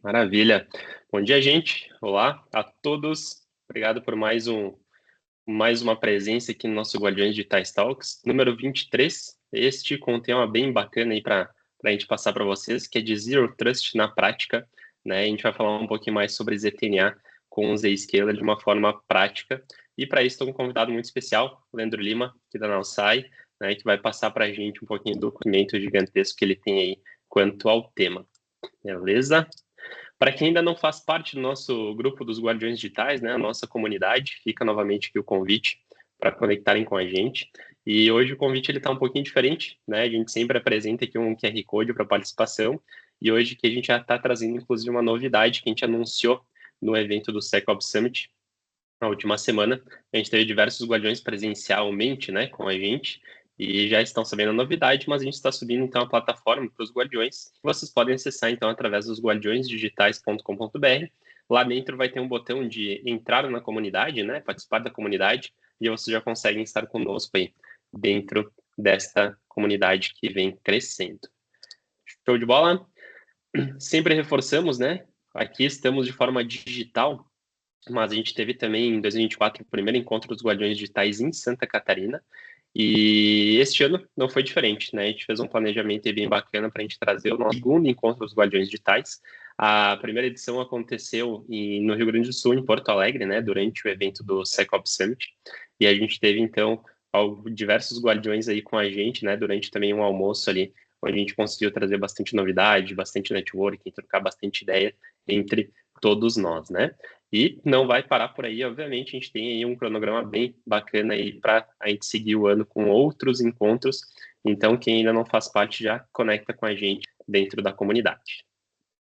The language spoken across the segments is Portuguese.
Maravilha. Bom dia, gente. Olá a todos. Obrigado por mais uma presença aqui no nosso Guardiões Digitais Talks, número 23. Este com um tema bem bacana aí para a gente passar para vocês, que é de Zero Trust na prática, né? A gente vai falar um pouquinho mais sobre ZTNA com o Zscaler de uma forma prática. E para isso, estou com um convidado muito especial, Leandro Lima, aqui da Nalsai, né? Que vai passar para a gente um pouquinho do documento gigantesco que ele tem aí quanto ao tema. Beleza? Para quem ainda não faz parte do nosso grupo dos Guardiões Digitais, né, a nossa comunidade, fica novamente aqui o convite para conectarem com a gente. E hoje o convite ele está um pouquinho diferente, né? A gente sempre apresenta aqui um QR Code para participação. E hoje que a gente já está trazendo, inclusive, uma novidade que a gente anunciou no evento do SecOps Summit na última semana. A gente teve diversos guardiões presencialmente, né, com a gente, e já estão sabendo a novidade, mas a gente está subindo então a plataforma para os guardiões, que vocês podem acessar então através dos guardiõesdigitais.com.br. Lá dentro vai ter um botão de entrar na comunidade, né, participar da comunidade, e vocês já conseguem estar conosco aí dentro desta comunidade que vem crescendo. Show de bola? Sempre reforçamos, né? Aqui estamos de forma digital, mas a gente teve também em 2024 o primeiro encontro dos Guardiões Digitais em Santa Catarina, e este ano não foi diferente, né? A gente fez um planejamento bem bacana para a gente trazer o nosso segundo encontro dos Guardiões Digitais. A primeira edição aconteceu no Rio Grande do Sul, em Porto Alegre, né? Durante o evento do SecOps Summit, e a gente teve então diversos guardiões aí com a gente, né? Durante também um almoço ali, onde a gente conseguiu trazer bastante novidade, bastante networking, trocar bastante ideia entre todos nós, né? E não vai parar por aí, obviamente, a gente tem aí um cronograma bem bacana aí para a gente seguir o ano com outros encontros. Então, quem ainda não faz parte já conecta com a gente dentro da comunidade.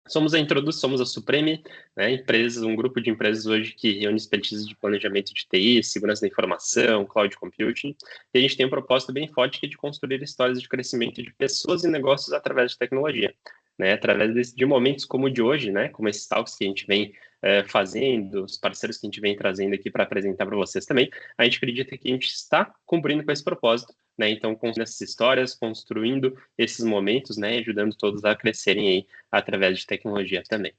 Somos a Introduz, somos a Supreme, né, empresas, um grupo de empresas hoje que reúne expertise de planejamento de TI, segurança da informação, cloud computing, e a gente tem um propósito bem forte que é de construir histórias de crescimento de pessoas e negócios através de tecnologia, né, através de momentos como o de hoje, né, como esses talks que a gente vem fazendo, os parceiros que a gente vem trazendo aqui para apresentar para vocês também, a gente acredita que a gente está cumprindo com esse propósito, né, então construindo essas histórias, construindo esses momentos, né, ajudando todos a crescerem aí através de tecnologia também.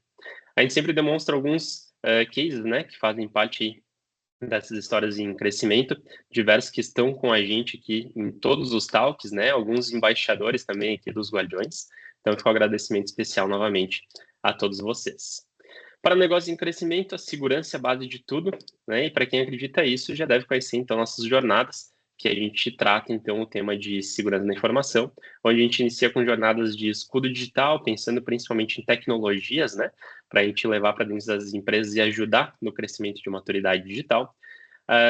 A gente sempre demonstra alguns cases, né, que fazem parte dessas histórias em crescimento, diversos que estão com a gente aqui em todos os talks, né, alguns embaixadores também aqui dos Guardiões. Então, fica um agradecimento especial novamente a todos vocês. Para negócios em crescimento, a segurança é a base de tudo, né? E para quem acredita isso, já deve conhecer então nossas jornadas, que a gente trata então o tema de segurança da informação, onde a gente inicia com jornadas de escudo digital, pensando principalmente em tecnologias, né? Para a gente levar para dentro das empresas e ajudar no crescimento de maturidade digital.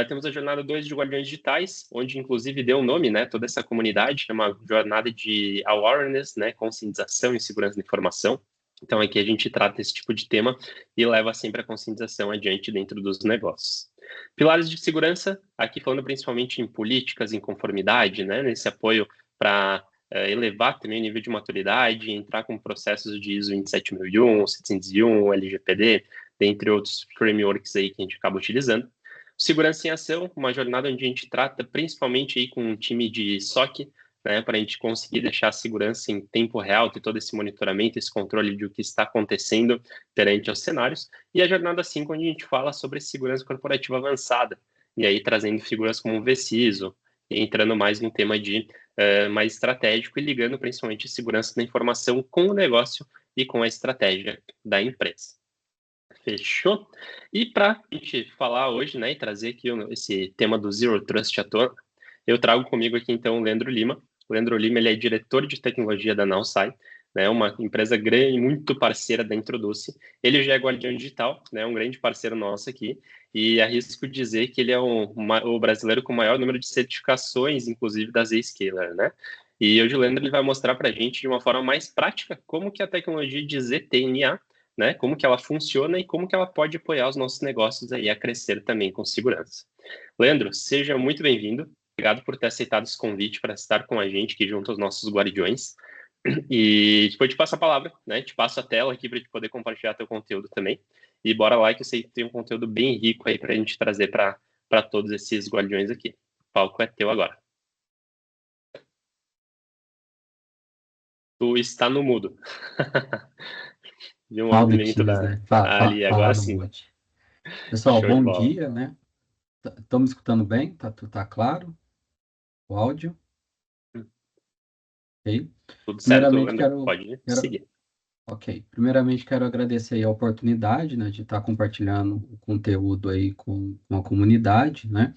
Temos a jornada 2 de Guardiões Digitais, onde inclusive deu o nome, né, toda essa comunidade, é uma jornada de awareness, né, conscientização e segurança da informação. Então aqui a gente trata esse tipo de tema e leva sempre a conscientização adiante dentro dos negócios. Pilares de segurança, aqui falando principalmente em políticas, em conformidade, né, nesse apoio para elevar também o nível de maturidade, entrar com processos de ISO 27001, 701, LGPD, dentre outros frameworks aí que a gente acaba utilizando. Segurança em Ação, uma jornada onde a gente trata principalmente aí com um time de SOC, né, para a gente conseguir deixar a segurança em tempo real, ter todo esse monitoramento, esse controle de o que está acontecendo perante os cenários. E a jornada 5, onde a gente fala sobre segurança corporativa avançada, e aí trazendo figuras como o vCISO, e entrando mais num tema de mais estratégico e ligando principalmente a segurança da informação com o negócio e com a estratégia da empresa. Fechou? E para a gente falar hoje, né, e trazer aqui esse tema do Zero Trust à tona, eu trago comigo aqui então o Leandro Lima. O Leandro Lima ele é diretor de tecnologia da Nalsai, né, uma empresa grande, muito parceira da Introduce. Ele já é guardião digital, né, um grande parceiro nosso aqui, e arrisco dizer que ele é o brasileiro com o maior número de certificações, inclusive da Zscaler, né? E hoje o Leandro ele vai mostrar para a gente de uma forma mais prática como que a tecnologia de ZTNA, né, como que ela funciona e como que ela pode apoiar os nossos negócios aí a crescer também com segurança. Leandro, seja muito bem-vindo. Obrigado por ter aceitado esse convite para estar com a gente aqui junto aos nossos guardiões. E depois te passo a palavra, né? Te passo a tela aqui para te poder compartilhar teu conteúdo também. E bora lá que eu sei que tem um conteúdo bem rico aí para a gente trazer para todos esses guardiões aqui. O palco é teu agora. Tu está no mudo. Vi um Fala do movimento Teams, da né? ali, agora Falar no sim. bot. Pessoal, Show de bom bola. dia, né? Estão me escutando bem? Tá claro o áudio? Ok. Tudo certo, Primeiramente, André? Pode quero seguir. Ok. Primeiramente, quero agradecer aí a oportunidade, né, de estar compartilhando o conteúdo aí com a comunidade, né?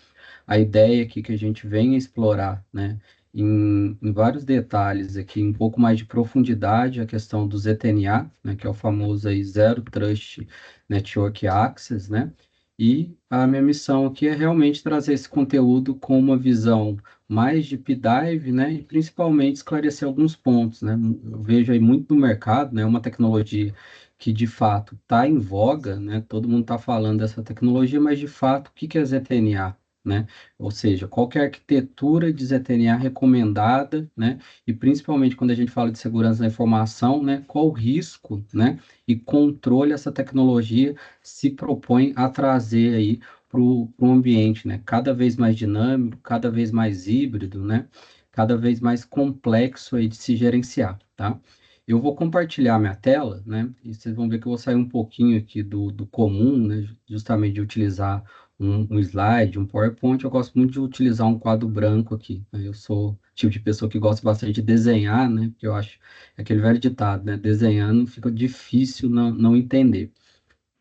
A ideia aqui que a gente venha explorar, né, em vários detalhes aqui, um pouco mais de profundidade, a questão do ZTNA, né, que é o famoso aí Zero Trust Network Access, né? E a minha missão aqui é realmente trazer esse conteúdo com uma visão mais deep dive, né? E principalmente esclarecer alguns pontos, né? Eu vejo aí muito no mercado, né? Uma tecnologia que de fato está em voga, né? Todo mundo está falando dessa tecnologia, mas de fato, o que que é ZTNA, né? Ou seja, qual que é a arquitetura de ZTNA recomendada, né? E principalmente quando a gente fala de segurança da informação, né? Qual o risco, né? E controle essa tecnologia se propõe a trazer aí para o ambiente, né? Cada vez mais dinâmico, cada vez mais híbrido, né? Cada vez mais complexo aí de se gerenciar, tá? Eu vou compartilhar minha tela, né? E vocês vão ver que eu vou sair um pouquinho aqui do comum, né? Justamente de utilizar um slide, um PowerPoint. Eu gosto muito de utilizar um quadro branco aqui, né? Eu sou o tipo de pessoa que gosta bastante de desenhar, né? Porque eu acho aquele velho ditado, né? Desenhando fica difícil não entender.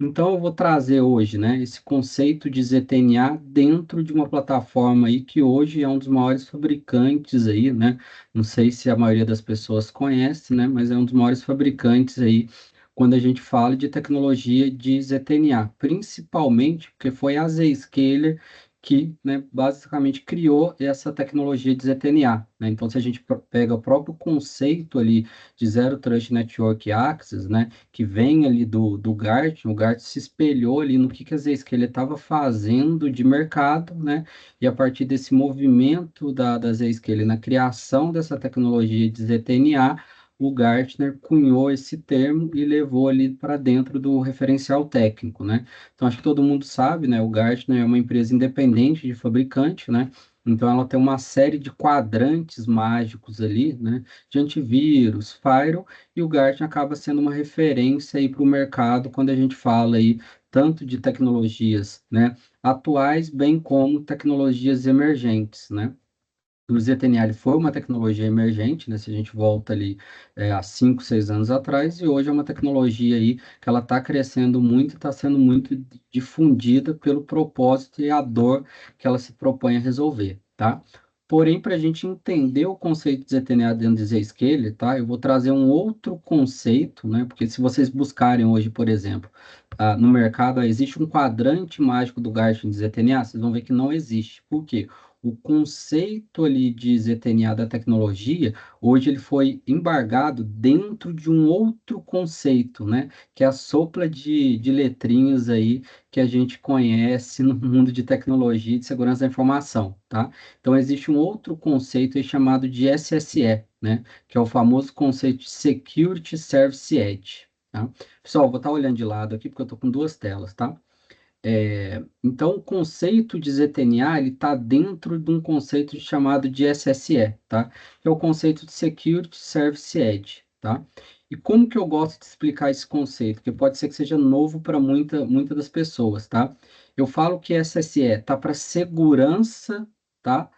Então, eu vou trazer hoje, né, esse conceito de ZTNA dentro de uma plataforma aí que hoje é um dos maiores fabricantes aí, né? Não sei se a maioria das pessoas conhece, né, mas é um dos maiores fabricantes aí quando a gente fala de tecnologia de ZTNA, principalmente porque foi a Zscaler que, né, basicamente criou essa tecnologia de ZTNA, né? Então, se a gente pega o próprio conceito ali de Zero Trust Network Access, né, que vem ali do Gartner, o Gartner se espelhou ali no que às vezes que ele estava fazendo de mercado, né? E a partir desse movimento das vezes que ele na criação dessa tecnologia de ZTNA, o Gartner cunhou esse termo e levou ali para dentro do referencial técnico, né? Então acho que todo mundo sabe, né? O Gartner é uma empresa independente de fabricante, né? Então ela tem uma série de quadrantes mágicos ali, né? De antivírus, firewall, e o Gartner acaba sendo uma referência aí para o mercado quando a gente fala aí tanto de tecnologias, né, atuais, bem como tecnologias emergentes, né? O ZTNA ele foi uma tecnologia emergente, né? Se a gente volta ali há 5, 6 anos atrás, e hoje é uma tecnologia aí que ela está crescendo muito e está sendo muito difundida pelo propósito e a dor que ela se propõe a resolver, tá? Porém, para a gente entender o conceito de ZTNA dentro de Zscaler, tá? Eu vou trazer um outro conceito, né? Porque se vocês buscarem hoje, por exemplo, no mercado, existe um quadrante mágico do Gartner de ZTNA, vocês vão ver que não existe. Por quê? O conceito ali de ZTNA da tecnologia, hoje ele foi embargado dentro de um outro conceito, né? Que é a sopla de letrinhas aí que a gente conhece no mundo de tecnologia e de segurança da informação, tá? Então, existe um outro conceito aí chamado de SSE, né? Que é o famoso conceito de Security Service Edge, tá? Pessoal, vou estar olhando de lado aqui porque eu estou com duas telas, tá? Então, o conceito de ZTNA ele está dentro de um conceito chamado de SSE, tá? Que é o conceito de Security Service Edge, tá? E como que eu gosto de explicar esse conceito? Porque pode ser que seja novo para muita das pessoas, tá? Eu falo que SSE está para segurança, tá?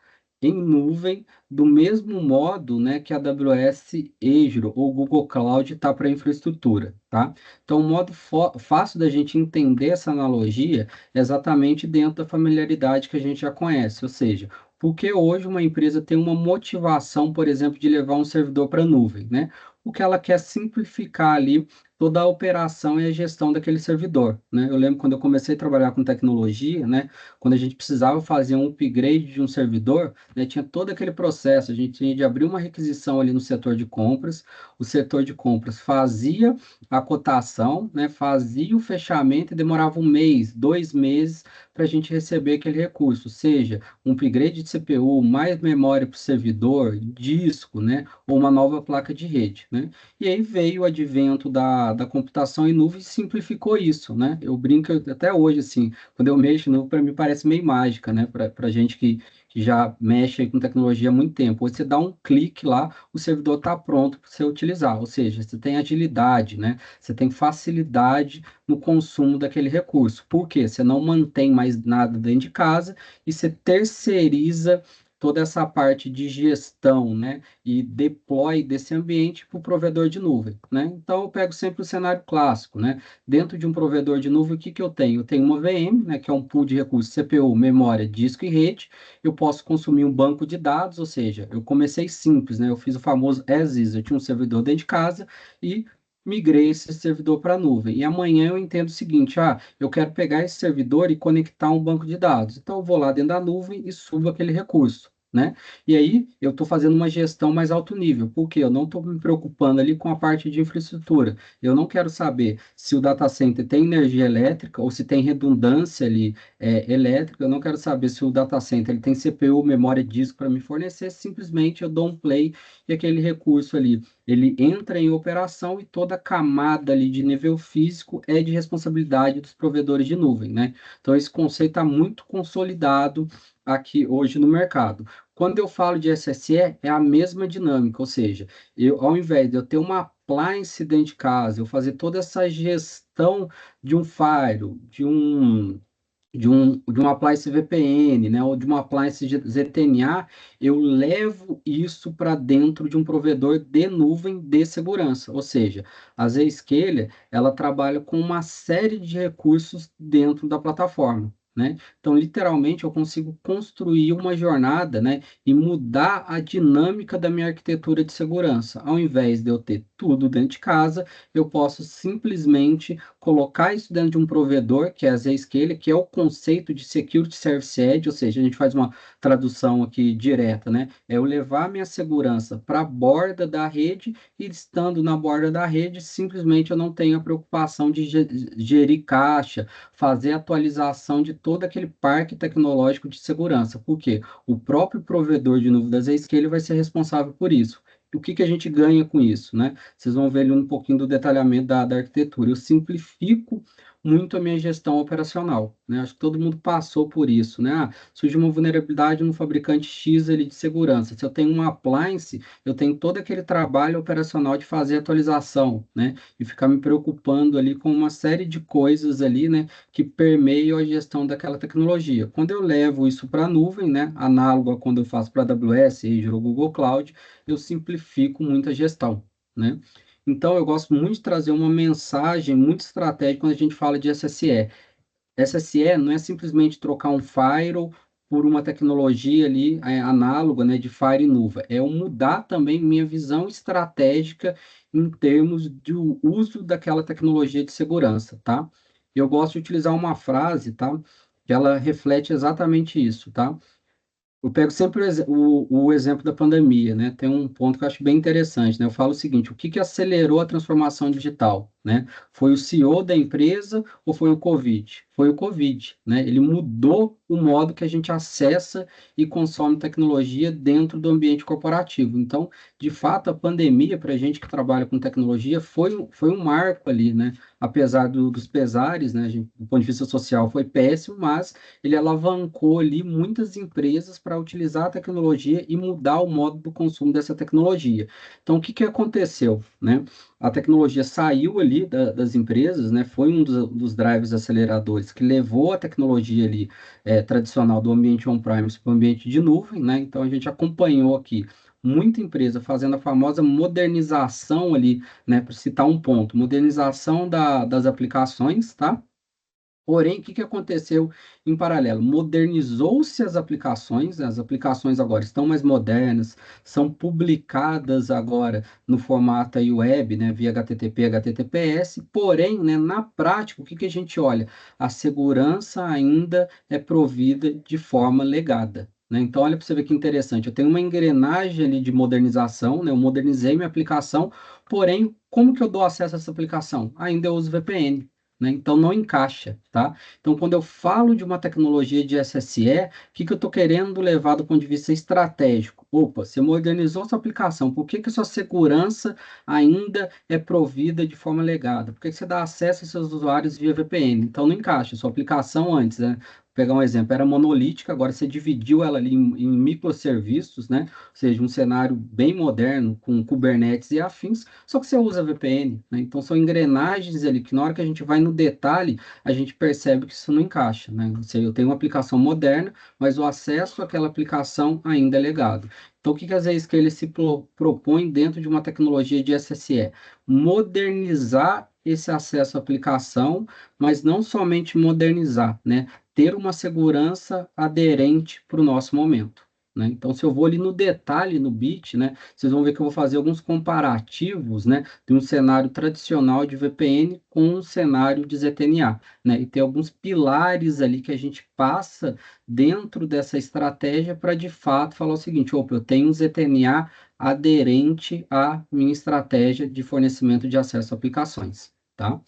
Em nuvem, do mesmo modo, né, que a AWS Azure ou Google Cloud está para infraestrutura, tá? Então, o modo fácil da gente entender essa analogia é exatamente dentro da familiaridade que a gente já conhece, ou seja, porque hoje uma empresa tem uma motivação, por exemplo, de levar um servidor para a nuvem, né? Porque ela quer simplificar ali toda a operação e a gestão daquele servidor, né? Eu lembro quando eu comecei a trabalhar com tecnologia, né? Quando a gente precisava fazer um upgrade de um servidor, né? Tinha todo aquele processo, a gente tinha de abrir uma requisição ali no setor de compras, o setor de compras fazia a cotação, né, fazia o fechamento e demorava um mês, 2 meses para a gente receber aquele recurso, seja um upgrade de CPU, mais memória para o servidor, disco, né, ou uma nova placa de rede, né? E aí veio o advento da computação em nuvem simplificou isso, né? Eu brinco até hoje, assim, quando eu mexo em nuvem, para mim parece meio mágica, né? Para gente que já mexe aí com tecnologia há muito tempo. Você dá um clique lá, o servidor está pronto para você utilizar, ou seja, você tem agilidade, né? Você tem facilidade no consumo daquele recurso. Por quê? Você não mantém mais nada dentro de casa e você terceiriza toda essa parte de gestão, né, e deploy desse ambiente para o provedor de nuvem, né? Então eu pego sempre o cenário clássico, né? Dentro de um provedor de nuvem, o que que eu tenho? Eu tenho uma VM, né, que é um pool de recursos CPU, memória, disco e rede. Eu posso consumir um banco de dados, ou seja, eu comecei simples, né? Eu fiz o famoso as is, eu tinha um servidor dentro de casa e migrei esse servidor para a nuvem. E amanhã eu entendo o seguinte, eu quero pegar esse servidor e conectar um banco de dados. Então eu vou lá dentro da nuvem e subo aquele recurso, né? E aí eu estou fazendo uma gestão mais alto nível, porque eu não estou me preocupando ali com a parte de infraestrutura. Eu não quero saber se o data center tem energia elétrica ou se tem redundância ali elétrica. Eu não quero saber se o data center ele tem CPU, memória disco para me fornecer. Simplesmente eu dou um play e aquele recurso ali ele entra em operação e toda a camada ali de nível físico é de responsabilidade dos provedores de nuvem, né? Então esse conceito está muito consolidado aqui hoje no mercado. Quando eu falo de SSE, é a mesma dinâmica, ou seja, ao invés de eu ter uma appliance dentro de casa, eu fazer toda essa gestão de um firewall, de uma appliance VPN, né, ou de uma appliance ZTNA, eu levo isso para dentro de um provedor de nuvem de segurança. Ou seja, a Zscaler, ela trabalha com uma série de recursos dentro da plataforma, né? Então, literalmente, eu consigo construir uma jornada, né, e mudar a dinâmica da minha arquitetura de segurança. Ao invés de eu ter tudo dentro de casa, eu posso simplesmente colocar isso dentro de um provedor, que é a Zscaler, que é o conceito de Security Service Edge, ou seja, a gente faz uma tradução aqui direta, né? É eu levar minha segurança para a borda da rede e estando na borda da rede, simplesmente eu não tenho a preocupação de gerir caixa, fazer atualização de todo aquele parque tecnológico de segurança. Por quê? O próprio provedor de nuvem da Zscaler vai ser responsável por isso. O que que a gente ganha com isso, né? Vocês vão ver ali um pouquinho do detalhamento da arquitetura. Eu simplifico muito a minha gestão operacional, né? Acho que todo mundo passou por isso, né? Surge uma vulnerabilidade no fabricante X ali de segurança. Se eu tenho uma appliance, eu tenho todo aquele trabalho operacional de fazer atualização, né? E ficar me preocupando ali com uma série de coisas ali, né? Que permeiam a gestão daquela tecnologia. Quando eu levo isso para a nuvem, né? Análogo a quando eu faço para a AWS, Azure ou Google Cloud, eu simplifico muito a gestão, né? Então, eu gosto muito de trazer uma mensagem muito estratégica quando a gente fala de SSE. SSE não é simplesmente trocar um firewall por uma tecnologia ali análoga, né, de Fire e Nuva. É eu mudar também minha visão estratégica em termos do uso daquela tecnologia de segurança, tá? Eu gosto de utilizar uma frase, tá? Que ela reflete exatamente isso, tá? Eu pego sempre o exemplo da pandemia, né? Tem um ponto que eu acho bem interessante, né? Eu falo o seguinte: o que que acelerou a transformação digital, né? Foi o CEO da empresa ou foi o Covid? Foi o Covid, né? Ele mudou o modo que a gente acessa e consome tecnologia dentro do ambiente corporativo. Então, de fato, a pandemia, para a gente que trabalha com tecnologia, foi um marco ali, né? Apesar dos pesares, né? Do ponto de vista social, foi péssimo, mas ele alavancou ali muitas empresas para utilizar a tecnologia e mudar o modo do consumo dessa tecnologia. Então, o que que aconteceu, né? A tecnologia saiu ali das empresas, né? Foi um dos drivers aceleradores que levou a tecnologia ali tradicional do ambiente on-premise para o ambiente de nuvem, né? Então, a gente acompanhou aqui muita empresa fazendo a famosa modernização ali, né? Para citar um ponto, modernização das aplicações, tá? Porém, o que que aconteceu em paralelo? Modernizou-se as aplicações agora estão mais modernas, são publicadas agora no formato aí web, né, via HTTP, HTTPS, porém, né, na prática, o que que a gente olha? A segurança ainda é provida de forma legada. Né? Então, olha para você ver que interessante. Eu tenho uma engrenagem ali de modernização, né? Eu modernizei minha aplicação, porém, como que eu dou acesso a essa aplicação? Ainda eu uso VPN, né? Então não encaixa, tá? Então, quando eu falo de uma tecnologia de SSE, o que que eu estou querendo levar do ponto de vista estratégico? Opa, você modernizou sua aplicação, por que que sua segurança ainda é provida de forma legada? Por que que você dá acesso aos seus usuários via VPN? Então não encaixa, sua aplicação antes, né? Vou pegar um exemplo, era monolítica, agora você dividiu ela ali em microserviços, né? Ou seja, um cenário bem moderno, com Kubernetes e afins, só que você usa VPN, né? Então são engrenagens ali que na hora que a gente vai no detalhe, a gente percebe que isso não encaixa, né? Eu tenho uma aplicação moderna, mas o acesso àquela aplicação ainda é legado. Então, o que que às vezes que ele se propõe dentro de uma tecnologia de SSE? Modernizar esse acesso à aplicação, mas não somente modernizar, né? Ter uma segurança aderente para o nosso momento. Né? Então, se eu vou ali no detalhe, no bit, né, vocês vão ver que eu vou fazer alguns comparativos, né, de um cenário tradicional de VPN com um cenário de ZTNA, né, e tem alguns pilares ali que a gente passa dentro dessa estratégia para de fato falar o seguinte: opa, eu tenho um ZTNA aderente à minha estratégia de fornecimento de acesso a aplicações, tá?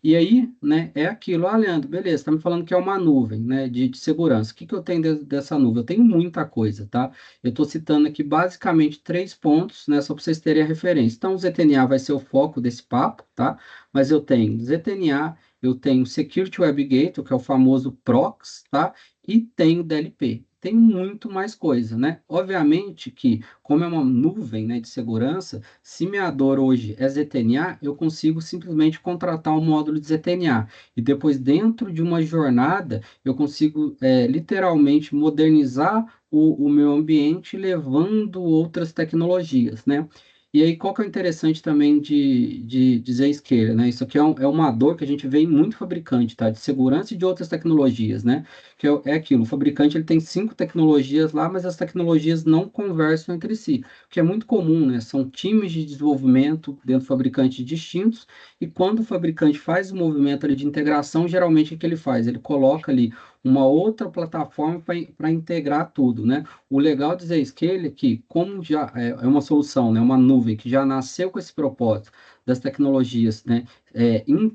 E aí, né, é aquilo, ah, Leandro, beleza, está me falando que é uma nuvem, né, de segurança. O que que eu tenho dessa nuvem? Eu tenho muita coisa, tá? Eu estou citando aqui basicamente 3 pontos, né, só para vocês terem a referência. Então, o ZTNA vai ser o foco desse papo, tá? Mas eu tenho ZTNA, eu tenho Security Web Gateway, que é o famoso PROXX, tá? E tenho DLP. Tem muito mais coisa, né? Obviamente que, como é uma nuvem, né, de segurança, se minha dor hoje é ZTNA, eu consigo simplesmente contratar um módulo de ZTNA. E depois, dentro de uma jornada, eu consigo literalmente modernizar o meu ambiente levando outras tecnologias, né? E aí, qual que é o interessante também de Zscaler, né? Isso aqui é uma dor que a gente vê em muito fabricante, tá? De segurança e de outras tecnologias, né? Que é aquilo, o fabricante ele tem 5 tecnologias lá, mas as tecnologias não conversam entre si, que é muito comum, né? São times de desenvolvimento dentro do fabricante distintos, e quando o fabricante faz o movimento ali de integração, geralmente o que ele faz? Ele coloca ali uma outra plataforma para integrar tudo, né? O legal de Zscaler é que, como já é uma solução, né? Uma nuvem que já nasceu com esse propósito das tecnologias, né?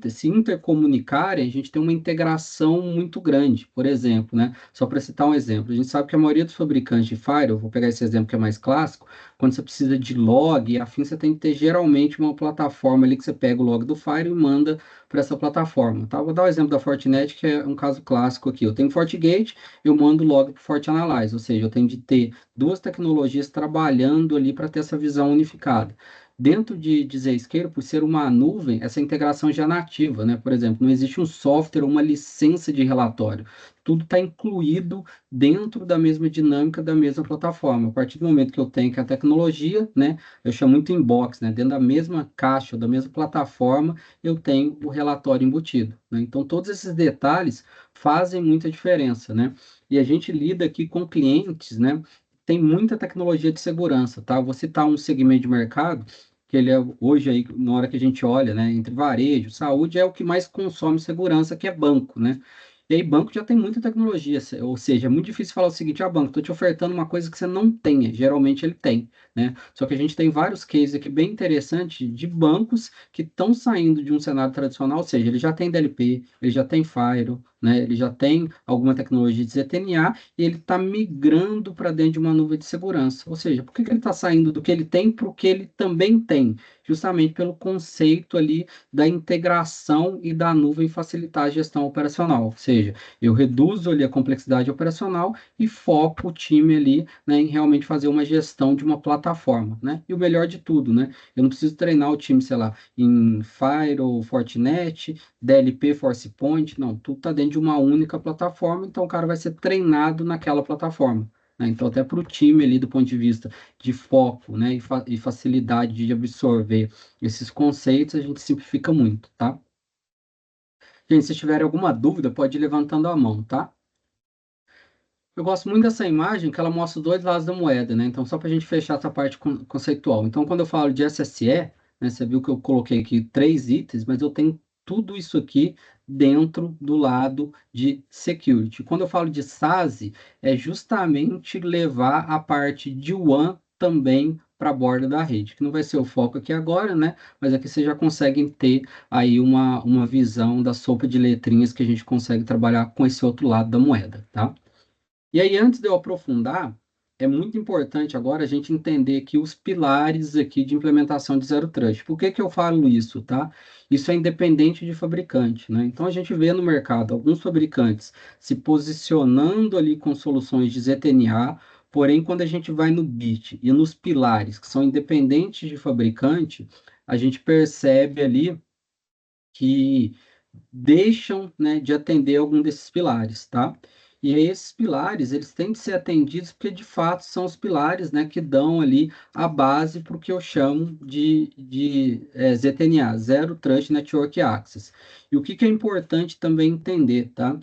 Se intercomunicarem, a gente tem uma integração muito grande. Por exemplo, né? Só para citar um exemplo, a gente sabe que a maioria dos fabricantes de firewall, vou pegar esse exemplo que é mais clássico, quando você precisa de log e afim, você tem que ter geralmente uma plataforma ali que você pega o log do Firewall e manda para essa plataforma, tá? Vou dar o exemplo da Fortinet, que é um caso clássico aqui. Eu tenho FortiGate, eu mando log para o FortiAnalyze, ou seja, eu tenho de ter duas tecnologias trabalhando ali para ter essa visão unificada. Dentro de Zscaler, por ser uma nuvem, essa integração já é nativa, né? Por exemplo, não existe um software ou uma licença de relatório. Tudo está incluído dentro da mesma dinâmica da mesma plataforma. A partir do momento que eu tenho que a tecnologia, né, eu chamo muito inbox, né, dentro da mesma caixa ou da mesma plataforma, eu tenho o relatório embutido, né? Então, todos esses detalhes fazem muita diferença, né? E a gente lida aqui com clientes, né? Tem muita tecnologia de segurança, tá? Vou citar um segmento de mercado que ele é hoje aí, na hora que a gente olha, né, entre varejo, saúde, é o que mais consome segurança, que é banco, né? E aí, banco já tem muita tecnologia, ou seja, é muito difícil falar o seguinte: ah, banco, estou te ofertando uma coisa que você não tenha. Geralmente ele tem, né? Só que a gente tem vários cases aqui bem interessantes de bancos que estão saindo de um cenário tradicional, ou seja, ele já tem DLP, ele já tem Firewall, né? Ele já tem alguma tecnologia de ZTNA e ele está migrando para dentro de uma nuvem de segurança. Ou seja, por que que ele está saindo do que ele tem para o que ele também tem? Justamente pelo conceito ali da integração e da nuvem facilitar a gestão operacional. Ou seja, eu reduzo ali a complexidade operacional e foco o time ali, né, em realmente fazer uma gestão de uma plataforma, né? E o melhor de tudo, né? Eu não preciso treinar o time, sei lá, em Firewall, Fortinet, DLP, ForcePoint, não, tudo está dentro de uma única plataforma, então o cara vai ser treinado naquela plataforma. Né? Então, até para o time ali, do ponto de vista de foco, né, e facilidade de absorver esses conceitos, a gente simplifica muito, tá? Gente, se tiver alguma dúvida, pode ir levantando a mão, tá? Eu gosto muito dessa imagem, que ela mostra os dois lados da moeda, né? Então, só para a gente fechar essa parte conceitual. Então, quando eu falo de SSE, né, você viu que eu coloquei aqui 3 itens, mas eu tenho tudo isso aqui dentro do lado de security. Quando eu falo de SASE, é justamente levar a parte de WAN também para a borda da rede, que não vai ser o foco aqui agora, né? Mas aqui vocês já conseguem ter aí uma visão da sopa de letrinhas que a gente consegue trabalhar com esse outro lado da moeda, tá? E aí, antes de eu aprofundar, é muito importante agora a gente entender aqui os pilares aqui de implementação de Zero Trust. Por que que eu falo isso, tá? Isso é independente de fabricante, né? Então a gente vê no mercado alguns fabricantes se posicionando ali com soluções de ZTNA, porém quando a gente vai no BIT e nos pilares que são independentes de fabricante, a gente percebe ali que deixam, né, de atender algum desses pilares, tá? E aí esses pilares, eles têm de ser atendidos porque, de fato, são os pilares, né, que dão ali a base para o que eu chamo de ZTNA, Zero Trust Network Access. E o que que é importante também entender, tá?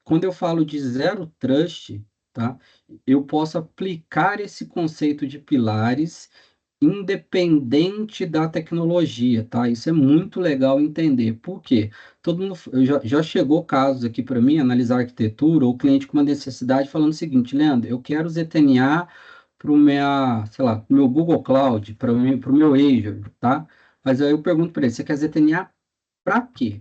Quando eu falo de Zero Trust, tá? Eu posso aplicar esse conceito de pilares independente da tecnologia, tá? Isso é muito legal entender. Por quê? Todo mundo já chegou casos aqui para mim, analisar arquitetura, ou cliente com uma necessidade falando o seguinte, Leandro, eu quero ZTNA para o minha, sei lá, pro meu Google Cloud, para o meu Azure, tá? Mas aí eu pergunto para ele, você quer ZTNA para quê?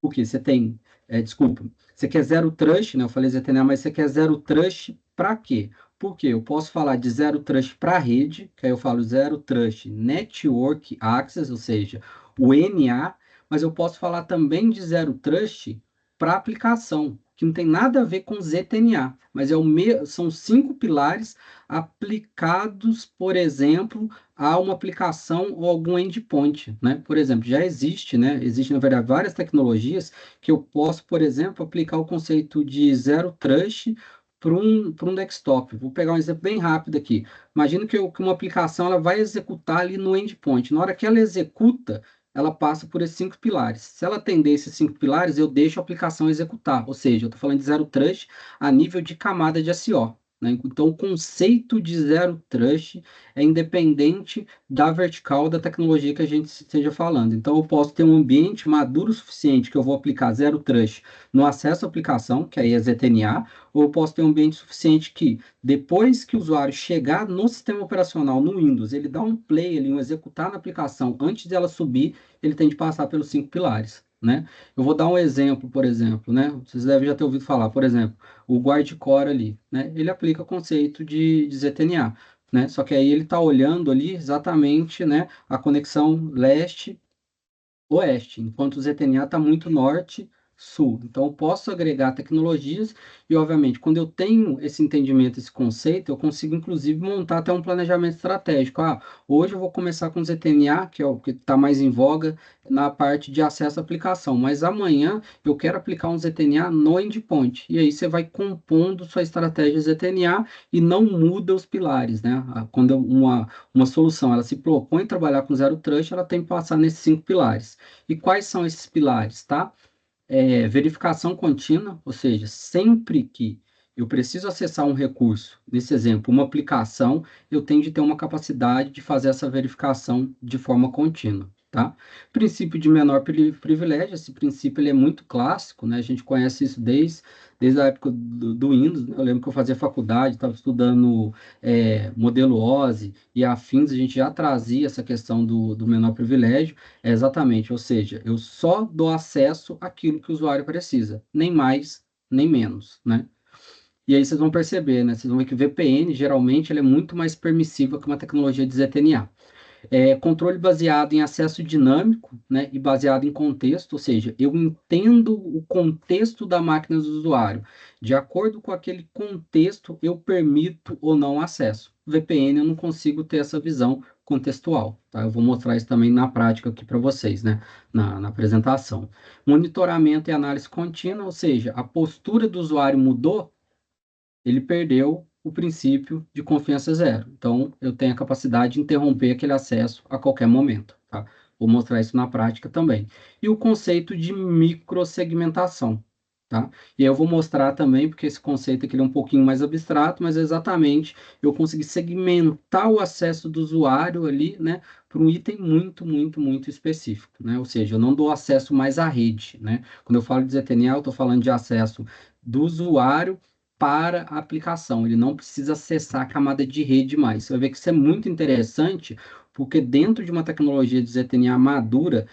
Porque você tem, desculpa, você quer zero trust, né? Eu falei ZTNA, mas você quer zero trust para quê? Porque eu posso falar de zero trust para rede, que aí eu falo zero trust network access, ou seja, o NA, mas eu posso falar também de zero trust para aplicação, que não tem nada a ver com ZTNA, mas são 5 pilares aplicados, por exemplo, a uma aplicação ou algum endpoint, né? Por exemplo, já existe, né? Existe, na verdade, várias tecnologias que eu posso, por exemplo, aplicar o conceito de zero trust para um desktop. Vou pegar um exemplo bem rápido aqui. Imagina que uma aplicação ela vai executar ali no endpoint. Na hora que ela executa, ela passa por esses 5 pilares. Se ela atender esses 5 pilares, eu deixo a aplicação executar. Ou seja, eu estou falando de zero trust a nível de camada de SO. Né? Então, o conceito de zero trust é independente da vertical da tecnologia que a gente esteja falando. Então, eu posso ter um ambiente maduro o suficiente que eu vou aplicar zero trust no acesso à aplicação, que aí é ZTNA, ou eu posso ter um ambiente suficiente que, depois que o usuário chegar no sistema operacional, no Windows, ele dá um play ali, um executar na aplicação, antes dela subir, ele tem de passar pelos 5 pilares. Né? Eu vou dar um exemplo, por exemplo, né? Vocês devem já ter ouvido falar, por exemplo, o guarda-core ali, né? Ele aplica o conceito de ZTNA, né? Só que aí ele está olhando ali exatamente, né, a conexão leste-oeste, enquanto o ZTNA está muito norte-sul. Então, eu posso agregar tecnologias e, obviamente, quando eu tenho esse entendimento, esse conceito, eu consigo, inclusive, montar até um planejamento estratégico. Ah, hoje eu vou começar com ZTNA, que é o que está mais em voga na parte de acesso à aplicação, mas amanhã eu quero aplicar um ZTNA no endpoint. E aí você vai compondo sua estratégia ZTNA e não muda os pilares, né? Quando uma solução ela se propõe trabalhar com zero trust, ela tem que passar nesses 5 pilares. E quais são esses pilares, tá? Verificação contínua, ou seja, sempre que eu preciso acessar um recurso, nesse exemplo, uma aplicação, eu tenho de ter uma capacidade de fazer essa verificação de forma contínua, tá? Princípio de menor privilégio, esse princípio ele é muito clássico, né? A gente conhece isso desde a época do Windows, né? Eu lembro que eu fazia faculdade, estava estudando modelo OSI e afins, a gente já trazia essa questão do menor privilégio, exatamente, ou seja, eu só dou acesso àquilo que o usuário precisa, nem mais, nem menos, né? E aí vocês vão perceber, né? Vocês vão ver que o VPN, geralmente, ele é muito mais permissivo que uma tecnologia de ZTNA. Controle baseado em acesso dinâmico, né, e baseado em contexto, ou seja, eu entendo o contexto da máquina do usuário. De acordo com aquele contexto, eu permito ou não acesso. VPN eu não consigo ter essa visão contextual, tá? Eu vou mostrar isso também na prática aqui para vocês, né, na apresentação. Monitoramento e análise contínua, ou seja, a postura do usuário mudou, ele perdeu o princípio de confiança zero. Então, eu tenho a capacidade de interromper aquele acesso a qualquer momento, tá? Vou mostrar isso na prática também. E o conceito de microsegmentação, tá? E aí eu vou mostrar também, porque esse conceito aqui é um pouquinho mais abstrato, mas é exatamente eu consegui segmentar o acesso do usuário ali, né, para um item muito, muito, muito específico, né? Ou seja, eu não dou acesso mais à rede, né? Quando eu falo de ZTNA, eu estou falando de acesso do usuário para a aplicação. Ele não precisa acessar a camada de rede mais. Você vai ver que isso é muito interessante, porque dentro de uma tecnologia de ZTNA madura,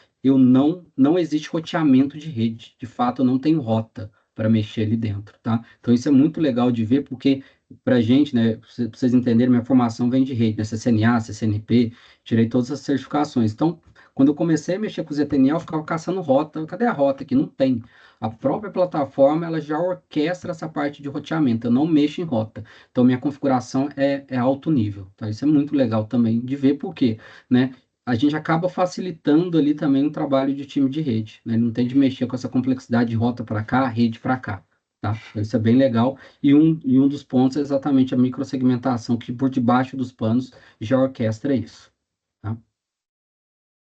não existe roteamento de rede. De fato, eu não tenho rota para mexer ali dentro, tá? Então, isso é muito legal de ver, porque para a gente, né, para vocês entenderem, minha formação vem de rede, né, CCNA, CCNP, tirei todas as certificações. Então, quando eu comecei a mexer com o ZTNA, eu ficava caçando rota. Cadê a rota aqui? Não tem. A própria plataforma, ela já orquestra essa parte de roteamento. Eu não mexo em rota. Então, minha configuração é alto nível, tá? Isso é muito legal também de ver, porque, né, a gente acaba facilitando ali também o trabalho de time de rede, né? Não tem de mexer com essa complexidade de rota para cá, rede para cá, tá? Isso é bem legal. E um dos pontos é exatamente a microsegmentação, que por debaixo dos panos já orquestra isso, tá?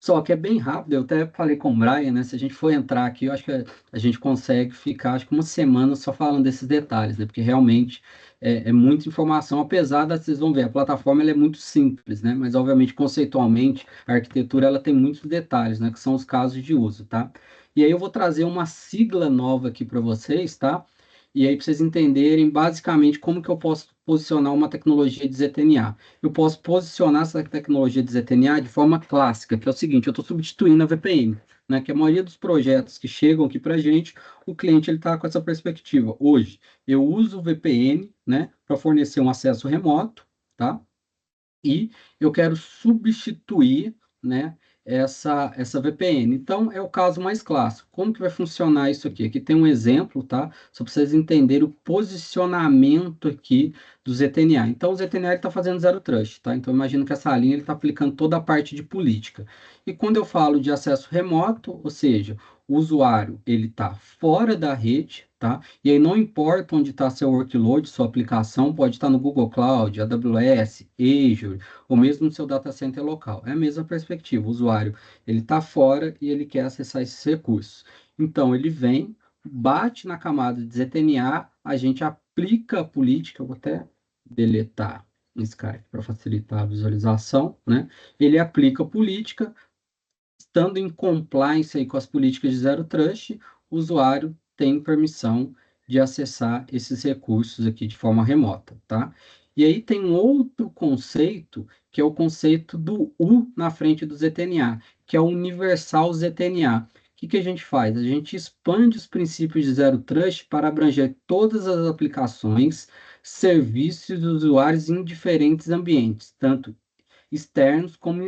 Só que é bem rápido, eu até falei com o Brian, né? Se a gente for entrar aqui, eu acho que a gente consegue ficar, acho que uma semana só falando desses detalhes, né? Porque realmente é muita informação, apesar da, vocês vão ver, a plataforma ela é muito simples, né? Mas, obviamente, conceitualmente, a arquitetura ela tem muitos detalhes, né? Que são os casos de uso, tá? E aí eu vou trazer uma sigla nova aqui para vocês, tá? E aí, para vocês entenderem basicamente como que eu posso posicionar uma tecnologia de ZTNA. Eu posso posicionar essa tecnologia de ZTNA de forma clássica, que é o seguinte, eu estou substituindo a VPN, né? Que a maioria dos projetos que chegam aqui para a gente, o cliente ele está com essa perspectiva. Hoje, eu uso o VPN, né, para fornecer um acesso remoto, tá? E eu quero substituir, né, essa VPN. Então, é o caso mais clássico. Como que vai funcionar isso aqui? Aqui tem um exemplo, tá? Só para vocês entenderem o posicionamento aqui do ZTNA. Então, o ZTNA está fazendo zero trust, tá? Então, imagino que essa linha ele está aplicando toda a parte de política. E quando eu falo de acesso remoto, ou seja, o usuário ele está fora da rede, tá? E aí não importa onde está seu workload, sua aplicação pode estar no Google Cloud, AWS, Azure, ou mesmo no seu data center local. É a mesma perspectiva. O usuário ele está fora e ele quer acessar esses recursos. Então ele vem, bate na camada de ZTNA, a gente aplica a política, eu vou até deletar esse cara aqui para facilitar a visualização, né? Ele aplica a política, estando em compliance aí com as políticas de zero trust, o usuário tem permissão de acessar esses recursos aqui de forma remota, tá? E aí tem um outro conceito, que é o conceito do U na frente do ZTNA, que é o Universal ZTNA. O que que a gente faz? A gente expande os princípios de zero trust para abranger todas as aplicações, serviços e usuários em diferentes ambientes, tanto externos como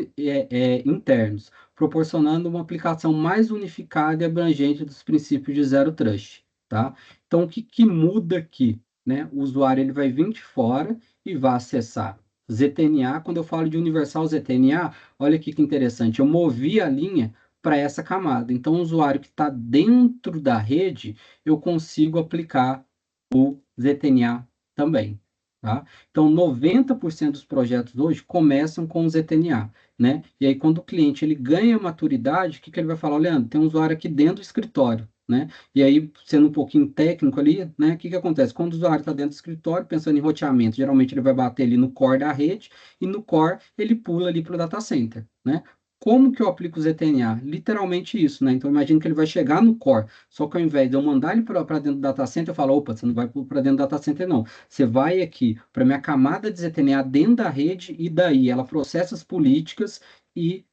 internos, proporcionando uma aplicação mais unificada e abrangente dos princípios de zero trust, tá? Então, o que, que muda aqui, né? O usuário ele vai vir de fora e vai acessar ZTNA. Quando eu falo de universal ZTNA, olha aqui que interessante, eu movi a linha para essa camada. Então, o usuário que está dentro da rede, eu consigo aplicar o ZTNA também, tá? Então, 90% dos projetos hoje começam com o ZTNA, né? E aí, quando o cliente ele ganha maturidade, o que que ele vai falar? Leandro, tem um usuário aqui dentro do escritório, né? E aí, sendo um pouquinho técnico ali, né? O que que acontece? Quando o usuário está dentro do escritório, pensando em roteamento, geralmente ele vai bater ali no core da rede, e no core ele pula ali para o data center, né? Como que eu aplico o ZTNA? Literalmente isso, né? Então, imagino que ele vai chegar no core, só que ao invés de eu mandar ele para dentro do data center, eu falo, opa, você não vai para dentro do data center, não. Você vai aqui para minha camada de ZTNA dentro da rede e daí ela processa as políticas e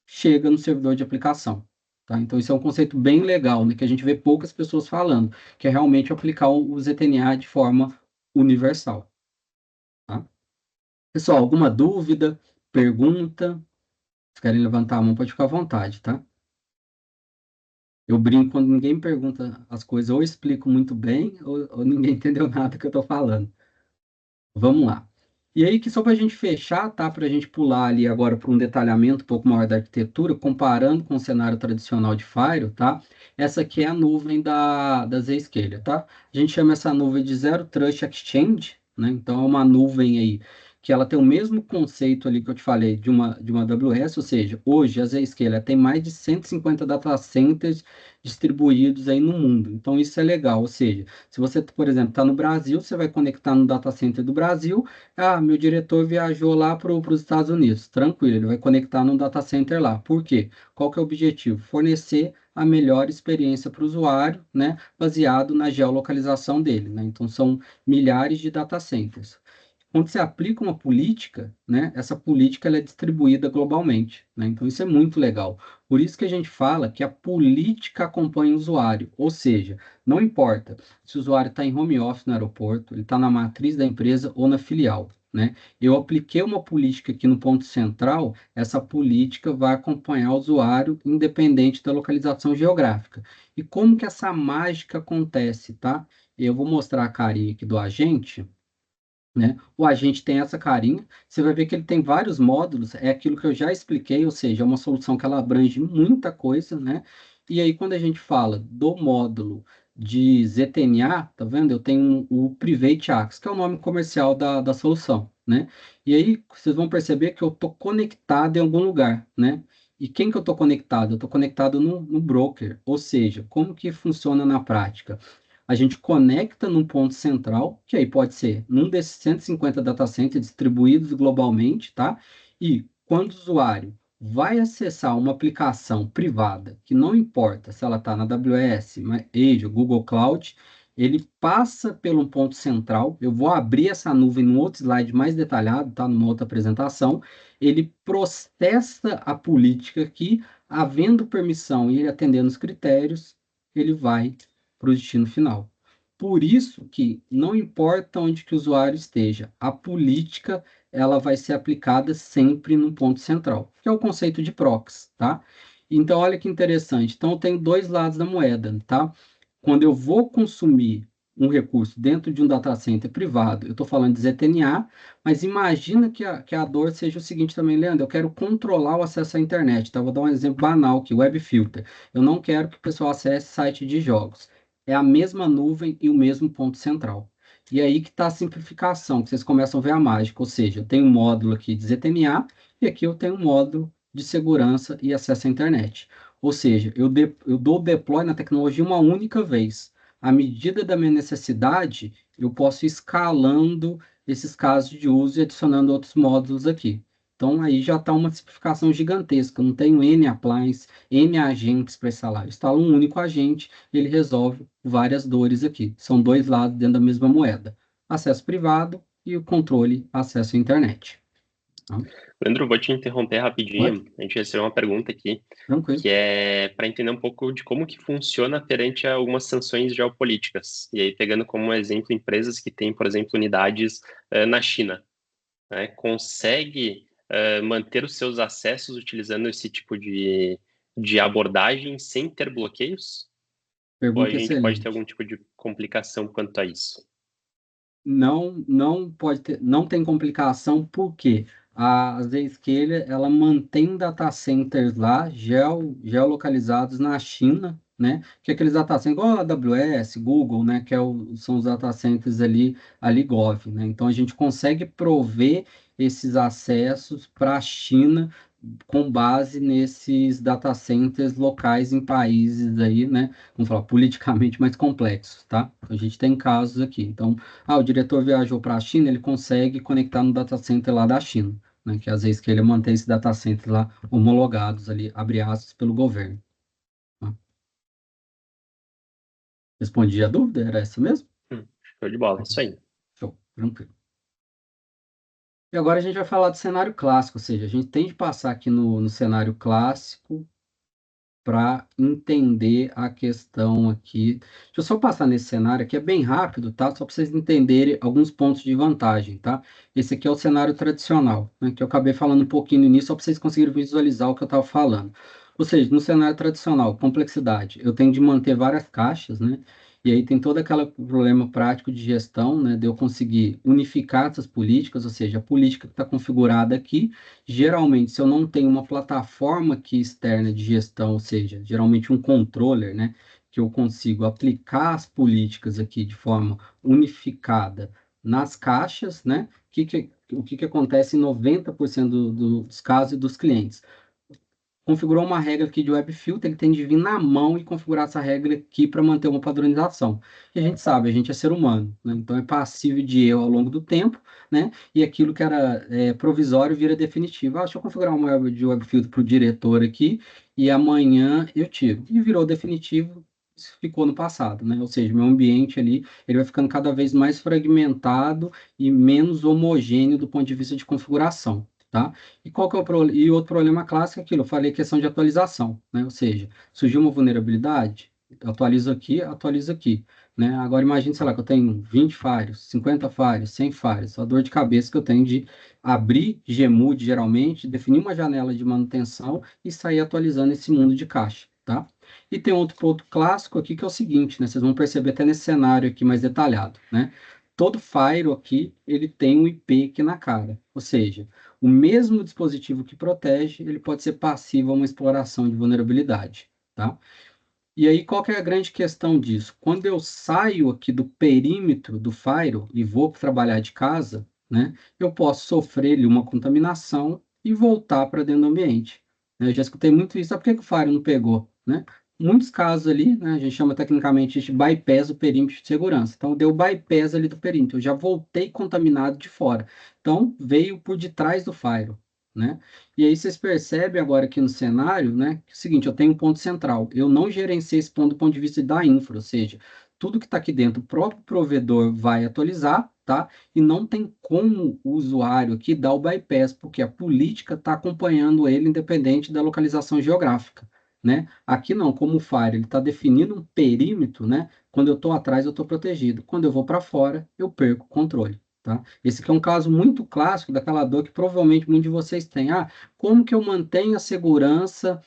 chega no servidor de aplicação. Tá? Então, isso é um conceito bem legal, né, que a gente vê poucas pessoas falando, que é realmente aplicar o ZTNA de forma universal. Tá? Pessoal, alguma dúvida, pergunta? Se querem levantar a mão, pode ficar à vontade, tá? Eu brinco quando ninguém me pergunta as coisas, ou eu explico muito bem, ou ninguém entendeu nada que eu estou falando. Vamos lá. E aí, que só para a gente fechar, tá? Para a gente pular ali agora para um detalhamento um pouco maior da arquitetura, comparando com o cenário tradicional de Firewall, tá? Essa aqui é a nuvem da Zscaler, tá? A gente chama essa nuvem de Zero Trust Exchange, né? Então, é uma nuvem aí que ela tem o mesmo conceito ali que eu te falei de uma AWS, ou seja, hoje a Zscaler tem mais de 150 data centers distribuídos aí no mundo. Então, isso é legal, ou seja, se você, por exemplo, está no Brasil, você vai conectar no data center do Brasil. Ah, meu diretor viajou lá para os Estados Unidos. Tranquilo, ele vai conectar no data center lá. Por quê? Qual que é o objetivo? Fornecer a melhor experiência para o usuário, né? Baseado na geolocalização dele, né? Então, são milhares de data centers. quando você aplica uma política, né, essa política ela é distribuída globalmente, né? Então isso é muito legal. Por isso que a gente fala que a política acompanha o usuário, ou seja, não importa se o usuário está em home office no aeroporto, ele está na matriz da empresa ou na filial, né? Eu apliquei uma política aqui no ponto central, essa política vai acompanhar o usuário independente da localização geográfica. E como que essa mágica acontece, tá? Eu vou mostrar a carinha aqui do agente, né? O agente tem essa carinha, você vai ver que ele tem vários módulos, é aquilo que eu já expliquei, ou seja, é uma solução que ela abrange muita coisa, né? E aí, quando a gente fala do módulo de ZTNA, tá vendo? Eu tenho o Private Access, que é o nome comercial da solução, né? E aí, vocês vão perceber que eu estou conectado em algum lugar, né? E quem que eu estou conectado? Eu estou conectado no broker, ou seja, como que funciona na prática? A gente conecta num ponto central, que aí pode ser num desses 150 data centers distribuídos globalmente, tá? E quando o usuário vai acessar uma aplicação privada, que não importa se ela está na AWS, Azure, Google Cloud, ele passa pelo ponto central. Eu vou abrir essa nuvem num outro slide mais detalhado, tá? Numa outra apresentação. Ele processa a política aqui, havendo permissão e ele atendendo os critérios, ele vai para o destino final. Por isso que não importa onde que o usuário esteja, a política ela vai ser aplicada sempre no ponto central, que é o conceito de proxy, tá? Então, olha que interessante. Então, eu tenho dois lados da moeda, tá? Quando eu vou consumir um recurso dentro de um data center privado, eu estou falando de ZTNA, mas imagina que a dor seja o seguinte também, Leandro, eu quero controlar o acesso à internet, tá? Vou dar um exemplo banal aqui, Web Filter. Eu não quero que o pessoal acesse site de jogos. É a mesma nuvem e o mesmo ponto central. E aí que está a simplificação, que vocês começam a ver a mágica, ou seja, eu tenho um módulo aqui de ZTNA e aqui eu tenho um módulo de segurança e acesso à internet. Ou seja, eu dou o deploy na tecnologia uma única vez. À medida da minha necessidade, eu posso ir escalando esses casos de uso e adicionando outros módulos aqui. Então, aí já está uma simplificação gigantesca. Eu não tenho N appliances, N agentes para instalar. Eu instalo um único agente, ele resolve várias dores aqui. São dois lados dentro da mesma moeda. Acesso privado e o controle acesso à internet. Tá? Leandro, vou te interromper Pode? rapidinho. A gente recebeu uma pergunta aqui, Tranquilo. que é para entender um pouco de como que funciona perante a algumas sanções geopolíticas. E aí, pegando como exemplo empresas que têm, por exemplo, unidades na China, né? Consegue manter os seus acessos utilizando esse tipo de abordagem sem ter bloqueios? Ou a Pergunta gente pode ter excelente. algum tipo de complicação quanto a isso? Não pode ter, não tem complicação, porque a Zscaler ela mantém data centers lá, geolocalizados na China, né? Que é aqueles data centers, igual a AWS, Google, né? Que são os data centers ali Gov, né? Então a gente consegue prover esses acessos para a China com base nesses data centers locais em países aí, né? Vamos falar politicamente mais complexos, tá? A gente tem casos aqui. Então, o diretor viajou para a China, ele consegue conectar no data center lá da China, né? Que às vezes que ele mantém esse data center lá homologados ali, abre aspas, pelo governo. Tá? Respondi a dúvida? Era essa mesmo? Show de bola, isso aí. Show, tranquilo. E agora a gente vai falar do cenário clássico, ou seja, a gente tem de passar aqui no cenário clássico para entender a questão aqui. Deixa eu só passar nesse cenário aqui, é bem rápido, tá? Só para vocês entenderem alguns pontos de vantagem, tá? Esse aqui é o cenário tradicional, né? Que eu acabei falando um pouquinho no início, só para vocês conseguirem visualizar o que eu estava falando. Ou seja, no cenário tradicional, complexidade, eu tenho de manter várias caixas, né? E aí tem todo aquele problema prático de gestão, né? De eu conseguir unificar essas políticas, ou seja, a política que está configurada aqui. Geralmente, se eu não tenho uma plataforma aqui externa de gestão, ou seja, geralmente um controller, né, que eu consigo aplicar as políticas aqui de forma unificada nas caixas, né, o que que acontece em 90% dos casos e dos clientes? Configurou uma regra aqui de web filter, ele tem de vir na mão e configurar essa regra aqui para manter uma padronização. E a gente sabe, a gente é ser humano, né? Então é passível de erro ao longo do tempo, né? E aquilo que era provisório vira definitivo. Deixa eu configurar uma web filter para o diretor aqui e amanhã eu tiro. E virou definitivo, isso ficou no passado, né? Ou seja, meu ambiente ali, ele vai ficando cada vez mais fragmentado e menos homogêneo do ponto de vista de configuração, tá? E qual que é o e outro problema clássico é aquilo, eu falei questão de atualização, né? Ou seja, surgiu uma vulnerabilidade, eu atualizo aqui, né? Agora imagine, sei lá, que eu tenho 20 falhos, 50 falhos, 100 falhos, a dor de cabeça que eu tenho de abrir Gmood, geralmente, definir uma janela de manutenção e sair atualizando esse mundo de caixa, tá? E tem outro ponto clássico aqui que é o seguinte, né? Vocês vão perceber até nesse cenário aqui mais detalhado, né? Todo Firewall aqui, ele tem um IP aqui na cara. Ou seja, o mesmo dispositivo que protege, ele pode ser passivo a uma exploração de vulnerabilidade, tá? E aí, qual que é a grande questão disso? Quando eu saio aqui do perímetro do Firewall e vou trabalhar de casa, né? Eu posso sofrer ali uma contaminação e voltar para dentro do ambiente. Eu já escutei muito isso. Sabe por que que o Firewall não pegou, né? Muitos casos ali, né, a gente chama tecnicamente de bypass do perímetro de segurança. Então, deu bypass ali do perímetro. Eu já voltei contaminado de fora. Então, veio por detrás do Firewall, né? E aí vocês percebem agora aqui no cenário, né, que é o seguinte, eu tenho um ponto central. Eu não gerenciei esse ponto do ponto de vista da infra, ou seja, tudo que está aqui dentro, o próprio provedor vai atualizar, tá? E não tem como o usuário aqui dar o bypass, porque a política está acompanhando ele independente da localização geográfica, né? Aqui não, como o Fire, ele está definindo um perímetro, né? Quando eu estou atrás, eu estou protegido. Quando eu vou para fora, eu perco o controle. Tá? Esse aqui é um caso muito clássico daquela dor que provavelmente muitos de vocês têm. Ah, como que eu mantenho a segurança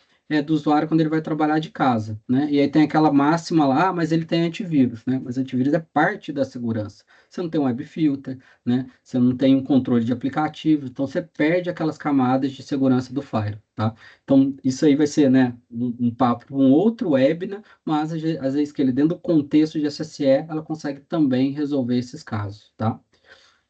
do usuário quando ele vai trabalhar de casa, né? E aí tem aquela máxima lá, mas ele tem antivírus, né? Mas antivírus é parte da segurança. Você não tem um web filter, né? Você não tem um controle de aplicativos, então você perde aquelas camadas de segurança do Fire, tá? Então isso aí vai ser, né, um papo para um outro webinar, mas às vezes que ele dentro do contexto de SSE, ela consegue também resolver esses casos, tá?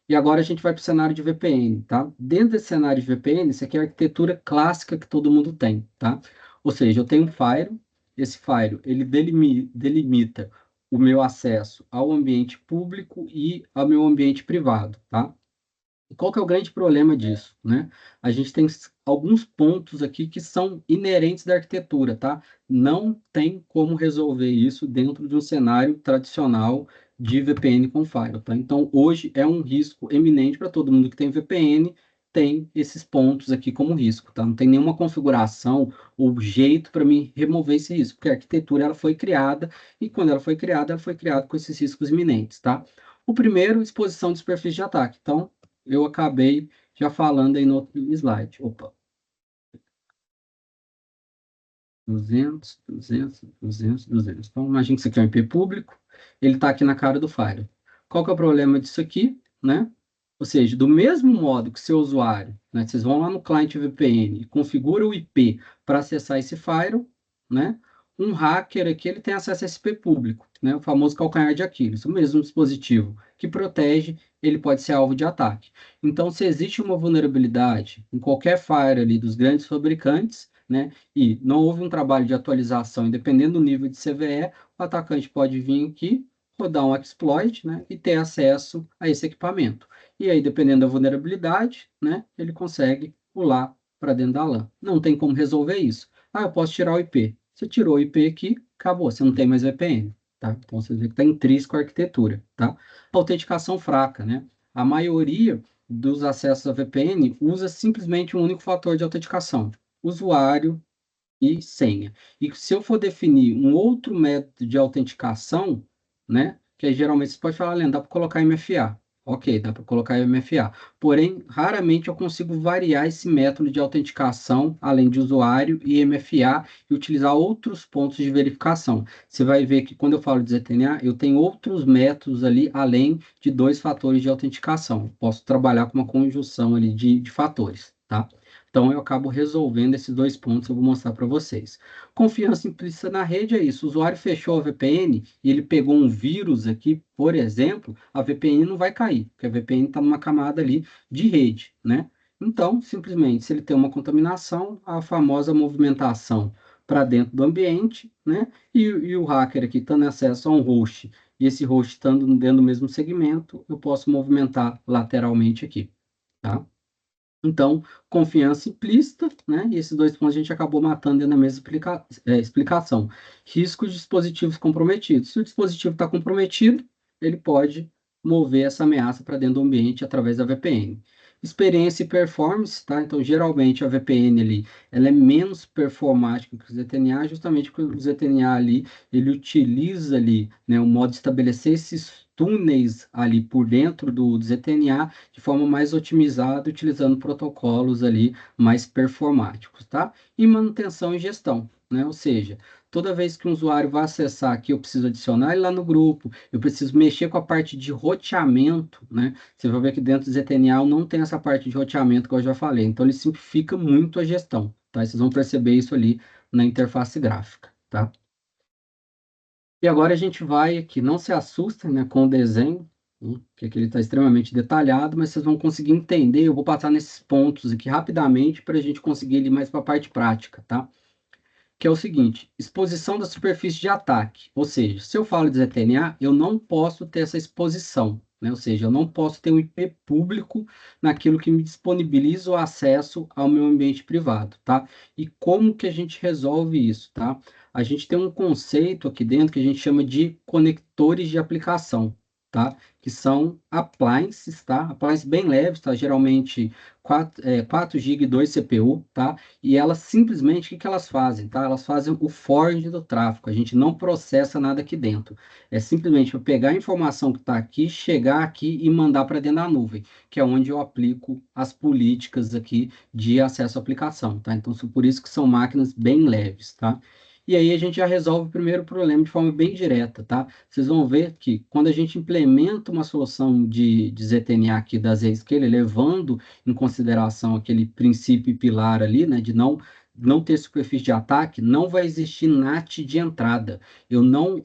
E agora a gente vai para o cenário de VPN, tá? Dentro desse cenário de VPN, isso aqui é a arquitetura clássica que todo mundo tem, tá? Ou seja, eu tenho um firewall, esse firewall, ele delimita o meu acesso ao ambiente público e ao meu ambiente privado, tá? E qual que é o grande problema disso, né? A gente tem alguns pontos aqui que são inerentes da arquitetura, tá? Não tem como resolver isso dentro de um cenário tradicional de VPN com firewall, tá? Então, hoje é um risco eminente para todo mundo que tem VPN, tem esses pontos aqui como risco, tá? Não tem nenhuma configuração ou jeito para mim remover esse risco, porque a arquitetura ela foi criada e quando ela foi criada com esses riscos iminentes, tá? O primeiro, exposição de superfície de ataque. Então, eu acabei já falando aí no outro slide. Opa, 200. Então, imagine que isso aqui é um IP público, ele está aqui na cara do Fire. Qual que é o problema disso aqui, né? Ou seja, do mesmo modo que seu usuário, né, vocês vão lá no cliente VPN e configura o IP para acessar esse firewall, né? Um hacker aqui, ele tem acesso a esse IP público, né? O famoso calcanhar de Aquiles, o mesmo dispositivo que protege, ele pode ser alvo de ataque. Então, se existe uma vulnerabilidade em qualquer firewall ali dos grandes fabricantes, né, e não houve um trabalho de atualização, e dependendo do nível de CVE, o atacante pode vir aqui, rodar um exploit, né, e ter acesso a esse equipamento. E aí, dependendo da vulnerabilidade, né, ele consegue pular para dentro da LAN. Não tem como resolver isso. Ah, eu posso tirar o IP. Você tirou o IP aqui, acabou, você não tem mais VPN. Tá? Então, você vê que está intrínseco à arquitetura. Tá? Autenticação fraca. Né? A maioria dos acessos a VPN usa simplesmente um único fator de autenticação: usuário e senha. E se eu for definir um outro método de autenticação, né, que aí geralmente você pode falar, Leandro, dá para colocar MFA. Ok, dá para colocar MFA. Porém, raramente eu consigo variar esse método de autenticação, além de usuário e MFA, e utilizar outros pontos de verificação. Você vai ver que quando eu falo de ZTNA, eu tenho outros métodos ali, além de dois fatores de autenticação. Posso trabalhar com uma conjunção ali de fatores, tá? Então, eu acabo resolvendo esses dois pontos que eu vou mostrar para vocês. Confiança implícita na rede é isso. O usuário fechou a VPN e ele pegou um vírus aqui, por exemplo, a VPN não vai cair, porque a VPN está numa camada ali de rede, né? Então, simplesmente, se ele tem uma contaminação, a famosa movimentação para dentro do ambiente, né? E o hacker aqui tendo acesso a um host, e esse host estando dentro do mesmo segmento, eu posso movimentar lateralmente aqui, tá? Então, confiança implícita, né? E esses dois pontos a gente acabou matando dentro da mesma explicação. Risco de dispositivos comprometidos. Se o dispositivo está comprometido, ele pode mover essa ameaça para dentro do ambiente através da VPN. Experiência e performance, tá? Então, geralmente a VPN ali, ela é menos performática que o ZTNA, justamente porque o ZTNA ali, ele utiliza ali, né, o modo de estabelecer esses túneis ali por dentro do ZTNA de forma mais otimizada, utilizando protocolos ali mais performáticos, tá? E manutenção e gestão, né? Ou seja, toda vez que um usuário vai acessar aqui, eu preciso adicionar ele lá no grupo, eu preciso mexer com a parte de roteamento, né? Você vai ver que dentro do ZTNA não tem essa parte de roteamento que eu já falei, então ele simplifica muito a gestão, tá? E vocês vão perceber isso ali na interface gráfica, tá? E agora a gente vai aqui, não se assustem, né, com o desenho, né, que aqui ele está extremamente detalhado, mas vocês vão conseguir entender. Eu vou passar nesses pontos aqui rapidamente para a gente conseguir ir mais para a parte prática, tá? Que é o seguinte: exposição da superfície de ataque. Ou seja, se eu falo de ZTNA, eu não posso ter essa exposição, né? Ou seja, eu não posso ter um IP público naquilo que me disponibiliza o acesso ao meu ambiente privado, tá? E como que a gente resolve isso, tá? A gente tem um conceito aqui dentro que a gente chama de conectores de aplicação, tá? Que são appliances, tá? Appliances bem leves, tá? Geralmente 4 GB e 2 CPU, tá? E elas simplesmente, o que elas fazem, tá? Elas fazem o forwarding do tráfego. A gente não processa nada aqui dentro. É simplesmente eu pegar a informação que está aqui, chegar aqui e mandar para dentro da nuvem, que é onde eu aplico as políticas aqui de acesso à aplicação, tá? Então, por isso que são máquinas bem leves, tá? E aí a gente já resolve o primeiro problema de forma bem direta, tá? Vocês vão ver que quando a gente implementa uma solução de ZTNA aqui da Zscaler, levando em consideração aquele princípio e pilar ali, né, de não ter superfície de ataque, não vai existir NAT de entrada.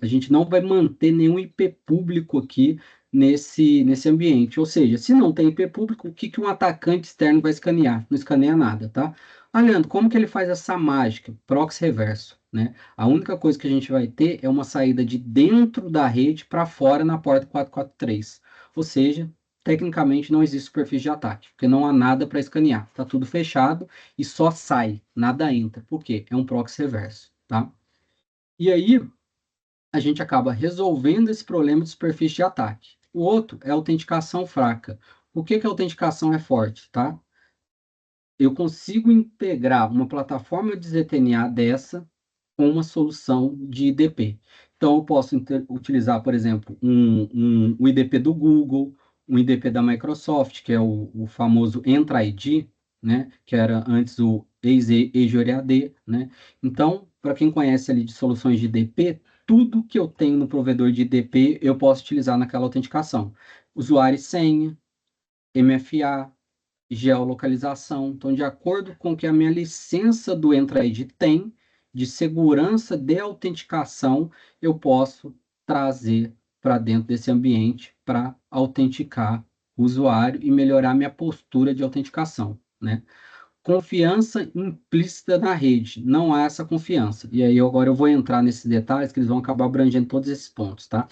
A gente não vai manter nenhum IP público aqui nesse ambiente. Ou seja, se não tem IP público, o que que um atacante externo vai escanear? Não escaneia nada, tá? Ah, Leandro, como que ele faz essa mágica? Proxy reverso, né? A única coisa que a gente vai ter é uma saída de dentro da rede para fora na porta 443. Ou seja, tecnicamente não existe superfície de ataque, porque não há nada para escanear. Está tudo fechado e só sai, nada entra. Por quê? É um proxy reverso, tá? E aí a gente acaba resolvendo esse problema de superfície de ataque. O outro é a autenticação fraca. Por que que a autenticação é forte, tá? Eu consigo integrar uma plataforma de ZTNA dessa com uma solução de IDP. Então, eu posso utilizar, por exemplo, um IDP do Google, um IDP da Microsoft, que é o famoso Entra ID, né? Que era antes o Azure AD, né? Então, para quem conhece ali de soluções de IDP, tudo que eu tenho no provedor de IDP, eu posso utilizar naquela autenticação. Usuário e senha, MFA, geolocalização. Então, de acordo com o que a minha licença do Entra-ID tem, de segurança de autenticação, eu posso trazer para dentro desse ambiente para autenticar o usuário e melhorar minha postura de autenticação, né? Confiança implícita na rede. Não há essa confiança. E aí agora eu vou entrar nesses detalhes que eles vão acabar abrangendo todos esses pontos, tá?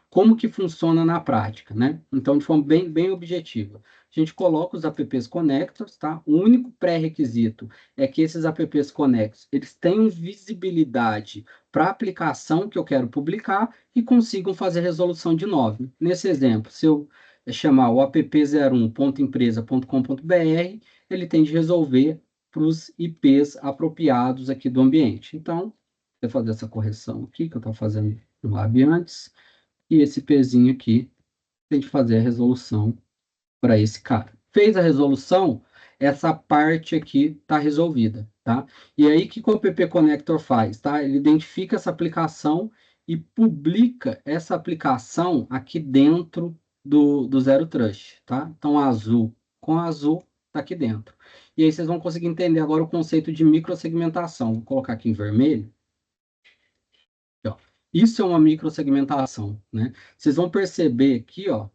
Como que funciona na prática, né? Então, de forma bem objetiva. A gente coloca os apps connectors, tá? O único pré-requisito é que esses apps connectors, eles tenham visibilidade para a aplicação que eu quero publicar e consigam fazer resolução de 9. Nesse exemplo, se eu chamar o app01.empresa.com.br, ele tem de resolver para os IPs apropriados aqui do ambiente. Então, eu vou fazer essa correção aqui, que eu estava fazendo no lab antes, e esse Pzinho aqui tem de fazer a resolução para esse cara. Fez a resolução, essa parte aqui está resolvida, tá? E aí, o que o app Connector faz, tá? Ele identifica essa aplicação e publica essa aplicação aqui dentro do Zero Trust, tá? Então, azul com azul está aqui dentro. E aí vocês vão conseguir entender agora o conceito de microsegmentação. Vou colocar aqui em vermelho. Aqui, ó. Isso é uma microsegmentação, né? Vocês vão perceber aqui, ó,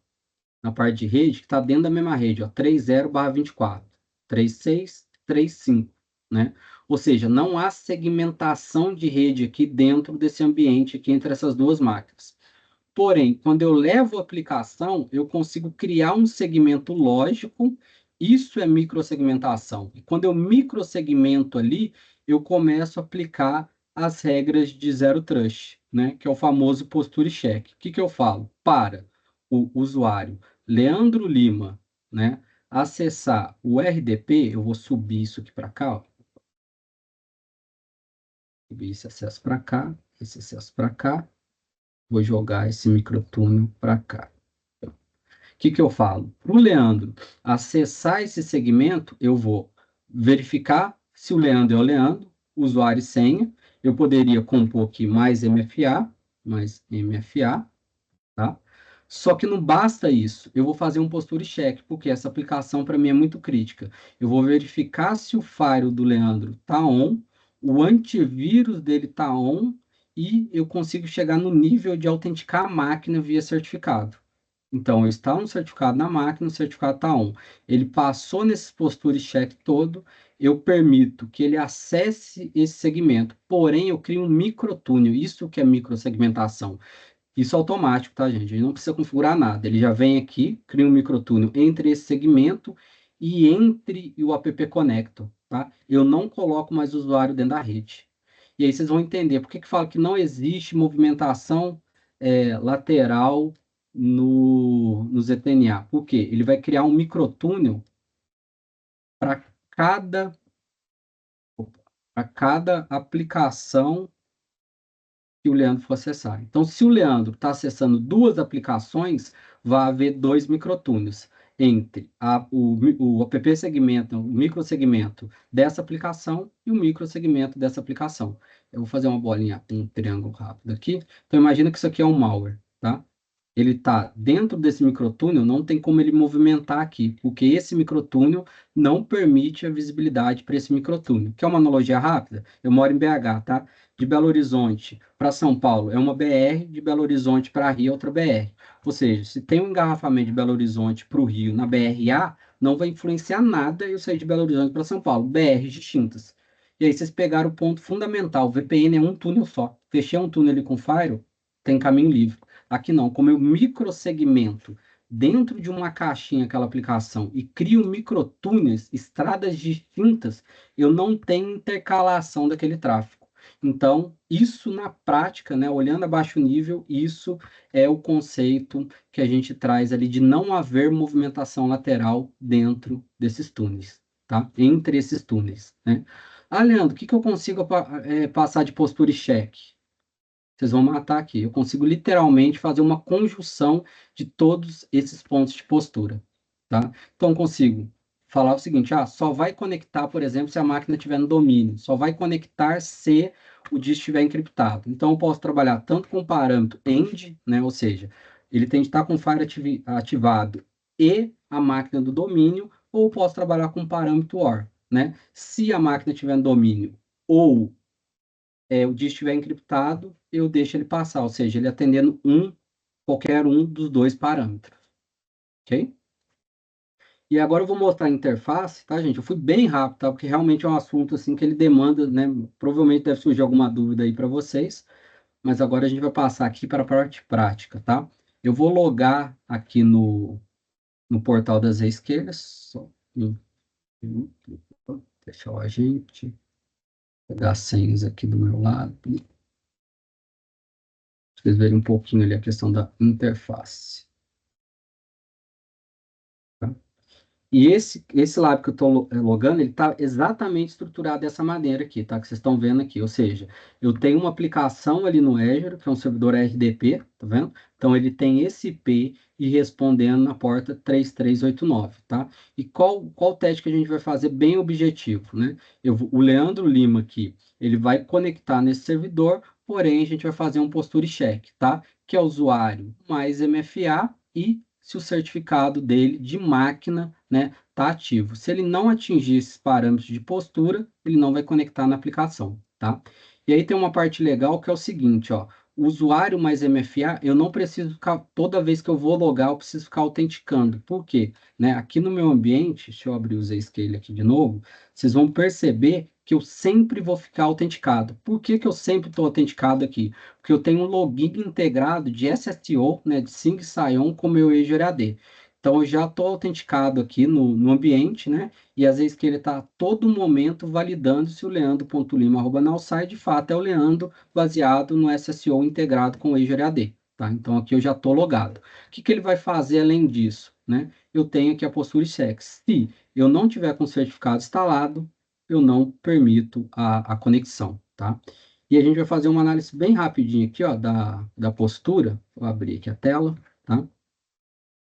na parte de rede, que está dentro da mesma rede, ó, 30/24, 36, 35, né? Ou seja, não há segmentação de rede aqui dentro desse ambiente aqui entre essas duas máquinas. Porém, quando eu levo a aplicação, eu consigo criar um segmento lógico Isso é microsegmentação. E quando eu microsegmento ali, eu começo a aplicar as regras de Zero Trust, né? Que é o famoso posture check. O que que eu falo? Para o usuário Leandro Lima, né, acessar o RDP, eu vou subir isso aqui para cá, ó. Subir esse acesso para cá, esse acesso para cá. Vou jogar esse microtúnel para cá. O que que eu falo? Para o Leandro acessar esse segmento, eu vou verificar se o Leandro é o Leandro, usuário e senha. Eu poderia compor aqui mais MFA, tá? Só que não basta isso. Eu vou fazer um posture check, porque essa aplicação para mim é muito crítica. Eu vou verificar se o firewall do Leandro está on, o antivírus dele está on e eu consigo chegar no nível de autenticar a máquina via certificado. Então, está um certificado na máquina, o certificado está on. Ele passou nesse posture check todo, eu permito que ele acesse esse segmento. Porém, eu crio um microtúnel. Isso que é microsegmentação. Isso é automático, tá, gente? A gente não precisa configurar nada. Ele já vem aqui, cria um microtúnel entre esse segmento e entre o app Connector, tá? Eu não coloco mais o usuário dentro da rede. E aí vocês vão entender por que que fala que não existe movimentação lateral no ZTNA. Por quê? Ele vai criar um microtúnel para cada, para cada aplicação que o Leandro for acessar. Então, se o Leandro está acessando duas aplicações, vai haver dois microtúneis entre o app segmento, o microsegmento dessa aplicação e o microsegmento dessa aplicação. Eu vou fazer uma bolinha, um triângulo rápido aqui. Então, imagina que isso aqui é um malware, tá? Ele está dentro desse microtúnel, não tem como ele movimentar aqui, porque esse microtúnel não permite a visibilidade para esse microtúnel. Quer uma analogia rápida? Eu moro em BH, tá? De Belo Horizonte para São Paulo é uma BR, de Belo Horizonte para Rio é outra BR. Ou seja, se tem um engarrafamento de Belo Horizonte para o Rio na BR-A, não vai influenciar nada eu sair de Belo Horizonte para São Paulo, BRs distintas. E aí vocês pegaram o ponto fundamental, o VPN é um túnel só. Fechei um túnel ali com Firewall, tem caminho livre. Aqui não, como eu microsegmento dentro de uma caixinha aquela aplicação e crio microtúneis, estradas distintas, eu não tenho intercalação daquele tráfego. Então, isso na prática, né, olhando a baixo nível, isso é o conceito que a gente traz ali de não haver movimentação lateral dentro desses túneis, tá? Entre esses túneis, né? Ah, Leandro, o que que eu consigo passar de posture check? Vocês vão matar aqui. Eu consigo literalmente fazer uma conjunção de todos esses pontos de postura, tá? Então, eu consigo falar o seguinte, só vai conectar, por exemplo, se a máquina estiver no domínio, só vai conectar se o disco estiver encriptado. Então, eu posso trabalhar tanto com o parâmetro end, né, ou seja, ele tem que estar com o Fire ativado e a máquina do domínio, ou posso trabalhar com o parâmetro OR, né? Se a máquina estiver no domínio ou o dia estiver encriptado, eu deixo ele passar, ou seja, ele atendendo qualquer um dos dois parâmetros, ok? E agora eu vou mostrar a interface, tá, gente? Eu fui bem rápido, tá? Porque realmente é um assunto, assim, que ele demanda, né? Provavelmente deve surgir alguma dúvida aí para vocês, mas agora a gente vai passar aqui para a parte prática, tá? Eu vou logar aqui no portal das Zscaler, só deixa o agente, pegar as senhas aqui do meu lado. Vocês verem um pouquinho ali a questão da interface. Tá? E esse lab que eu estou logando, ele está exatamente estruturado dessa maneira aqui, tá? Que vocês estão vendo aqui. Ou seja, eu tenho uma aplicação ali no Azure, que é um servidor RDP, tá vendo? Então, ele tem esse IP e respondendo na porta 3389, tá? E qual teste que a gente vai fazer bem objetivo, né? O Leandro Lima aqui, ele vai conectar nesse servidor, porém, a gente vai fazer um posture check, tá? Que é usuário mais MFA e se o certificado dele de máquina, né, está ativo. Se ele não atingir esses parâmetros de postura, ele não vai conectar na aplicação, tá? E aí tem uma parte legal que é o seguinte, ó, o usuário mais MFA, eu não preciso ficar, toda vez que eu vou logar, eu preciso ficar autenticando. Por quê? Né, aqui no meu ambiente, deixa eu abrir o Zscaler aqui de novo, vocês vão perceber que eu sempre vou ficar autenticado. Por que que eu sempre estou autenticado aqui? Porque eu tenho um login integrado de SSO, né, de Sing Sion com o meu Azure AD. Então, eu já estou autenticado aqui no ambiente, né? E às vezes que ele está a todo momento validando se o leandro.lima@nalsai de fato é o Leandro, baseado no SSO integrado com o Azure AD, tá? Então, aqui eu já estou logado. O que que ele vai fazer além disso, né? Eu tenho aqui a postura check. Se eu não tiver com o certificado instalado, eu não permito a conexão, tá? E a gente vai fazer uma análise bem rapidinho aqui, ó, da postura. Vou abrir aqui a tela, tá?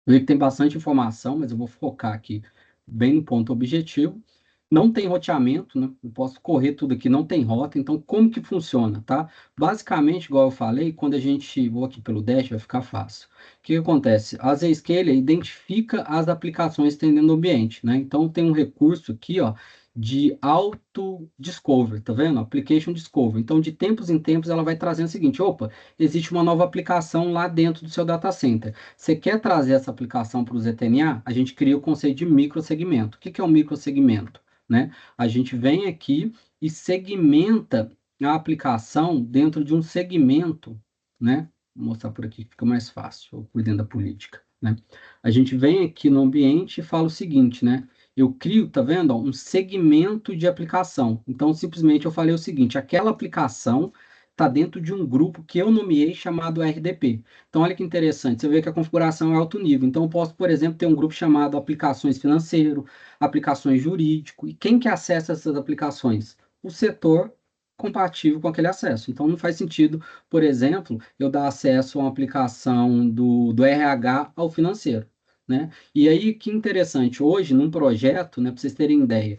Eu vi que tem bastante informação, mas eu vou focar aqui bem no ponto objetivo. Não tem roteamento, né? Eu posso correr tudo aqui, não tem rota. Então, como que funciona, tá? Basicamente, igual eu falei, quando a gente... Vou aqui pelo dash, vai ficar fácil. O que que acontece? A Zscaler identifica as aplicações que tem dentro do ambiente, né? Então, tem um recurso aqui, ó, de auto-discovery, tá vendo? Application Discovery. Então, de tempos em tempos, ela vai trazendo o seguinte, opa, existe uma nova aplicação lá dentro do seu data center. Você quer trazer essa aplicação para o ZTNA? A gente cria o conceito de microsegmento. O que que é um microsegmento? Né? A gente vem aqui e segmenta a aplicação dentro de um segmento, né? Vou mostrar por aqui que fica mais fácil, ou por dentro da política, né? A gente vem aqui no ambiente e fala o seguinte, né? Eu crio, tá vendo? Ó, um segmento de aplicação. Então, simplesmente eu falei o seguinte, aquela aplicação está dentro de um grupo que eu nomeei chamado RDP. Então, olha que interessante, você vê que a configuração é alto nível. Então, eu posso, por exemplo, ter um grupo chamado aplicações financeiro, aplicações jurídico. E quem que acessa essas aplicações? O setor compatível com aquele acesso. Então, não faz sentido, por exemplo, eu dar acesso a uma aplicação do RH ao financeiro, né? E aí, que interessante, hoje, num projeto, né, para vocês terem ideia,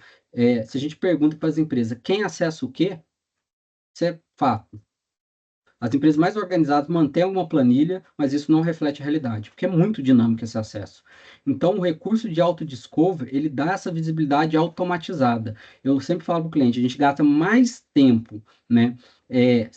se a gente pergunta para as empresas quem acessa o quê, isso é fato. As empresas mais organizadas mantêm uma planilha, mas isso não reflete a realidade, porque é muito dinâmico esse acesso. Então, o recurso de auto-discover, ele dá essa visibilidade automatizada. Eu sempre falo para o cliente, a gente gasta mais tempo, né, é,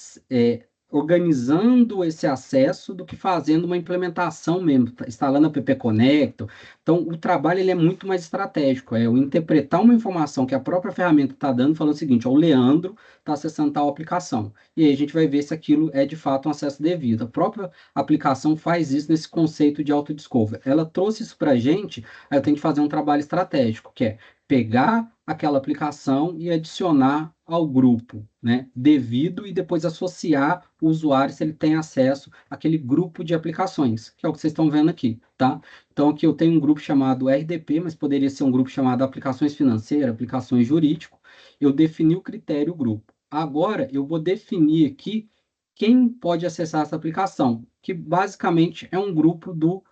organizando esse acesso do que fazendo uma implementação mesmo, instalando a app Connector. Então, o trabalho ele é muito mais estratégico, é eu interpretar uma informação que a própria ferramenta está dando, falando o seguinte, ó, o Leandro está acessando tal aplicação. E aí a gente vai ver se aquilo é de fato um acesso devido. A própria aplicação faz isso nesse conceito de auto-discover. Ela trouxe isso para a gente, aí eu tenho que fazer um trabalho estratégico, que é pegar aquela aplicação e adicionar ao grupo, né, devido e depois associar o usuário se ele tem acesso àquele grupo de aplicações, que é o que vocês estão vendo aqui, tá? Então aqui eu tenho um grupo chamado RDP, mas poderia ser um grupo chamado aplicações financeiras, aplicações jurídico. Eu defini o critério grupo. Agora, eu vou definir aqui quem pode acessar essa aplicação, que basicamente é um grupo do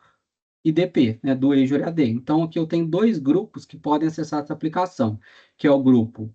IDP, né, do Azure AD. Então, aqui eu tenho dois grupos que podem acessar essa aplicação, que é o grupo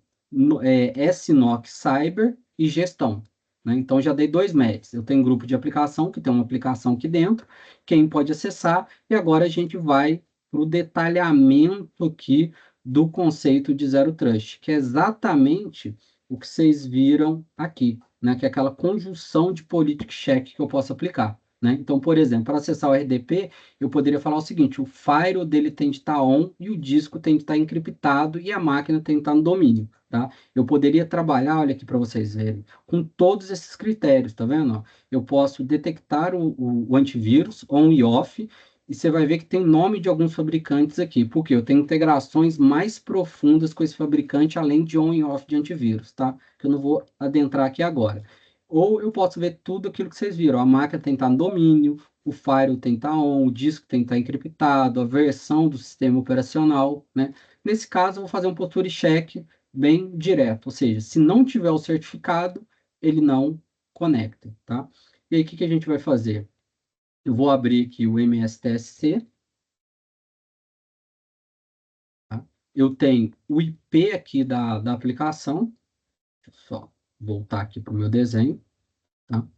SNOC Cyber e Gestão. Né? Então, já dei dois matches. Eu tenho um grupo de aplicação, que tem uma aplicação aqui dentro, quem pode acessar, e agora a gente vai para o detalhamento aqui do conceito de Zero Trust, que é exatamente o que vocês viram aqui, né? Que é aquela conjunção de politic check que eu posso aplicar. Né? Então, por exemplo, para acessar o RDP, eu poderia falar o seguinte, o firewall dele tem de estar on e o disco tem de estar encriptado e a máquina tem de estar no domínio, tá? Eu poderia trabalhar, olha aqui para vocês verem, com todos esses critérios, tá vendo? Ó, eu posso detectar o antivírus on e off e você vai ver que tem nome de alguns fabricantes aqui, porque eu tenho integrações mais profundas com esse fabricante, além de on e off de antivírus, tá? Que eu não vou adentrar aqui agora. Ou eu posso ver tudo aquilo que vocês viram. A máquina tem que estar no domínio, o firewall tem que estar on, o disco tem que estar encriptado, a versão do sistema operacional, né? Nesse caso, eu vou fazer um posture check bem direto, ou seja, se não tiver o certificado, ele não conecta, tá? E aí, o que que a gente vai fazer? Eu vou abrir aqui o MSTSC, tá? Eu tenho o IP aqui da aplicação, deixa eu só voltar aqui para o meu desenho, tá?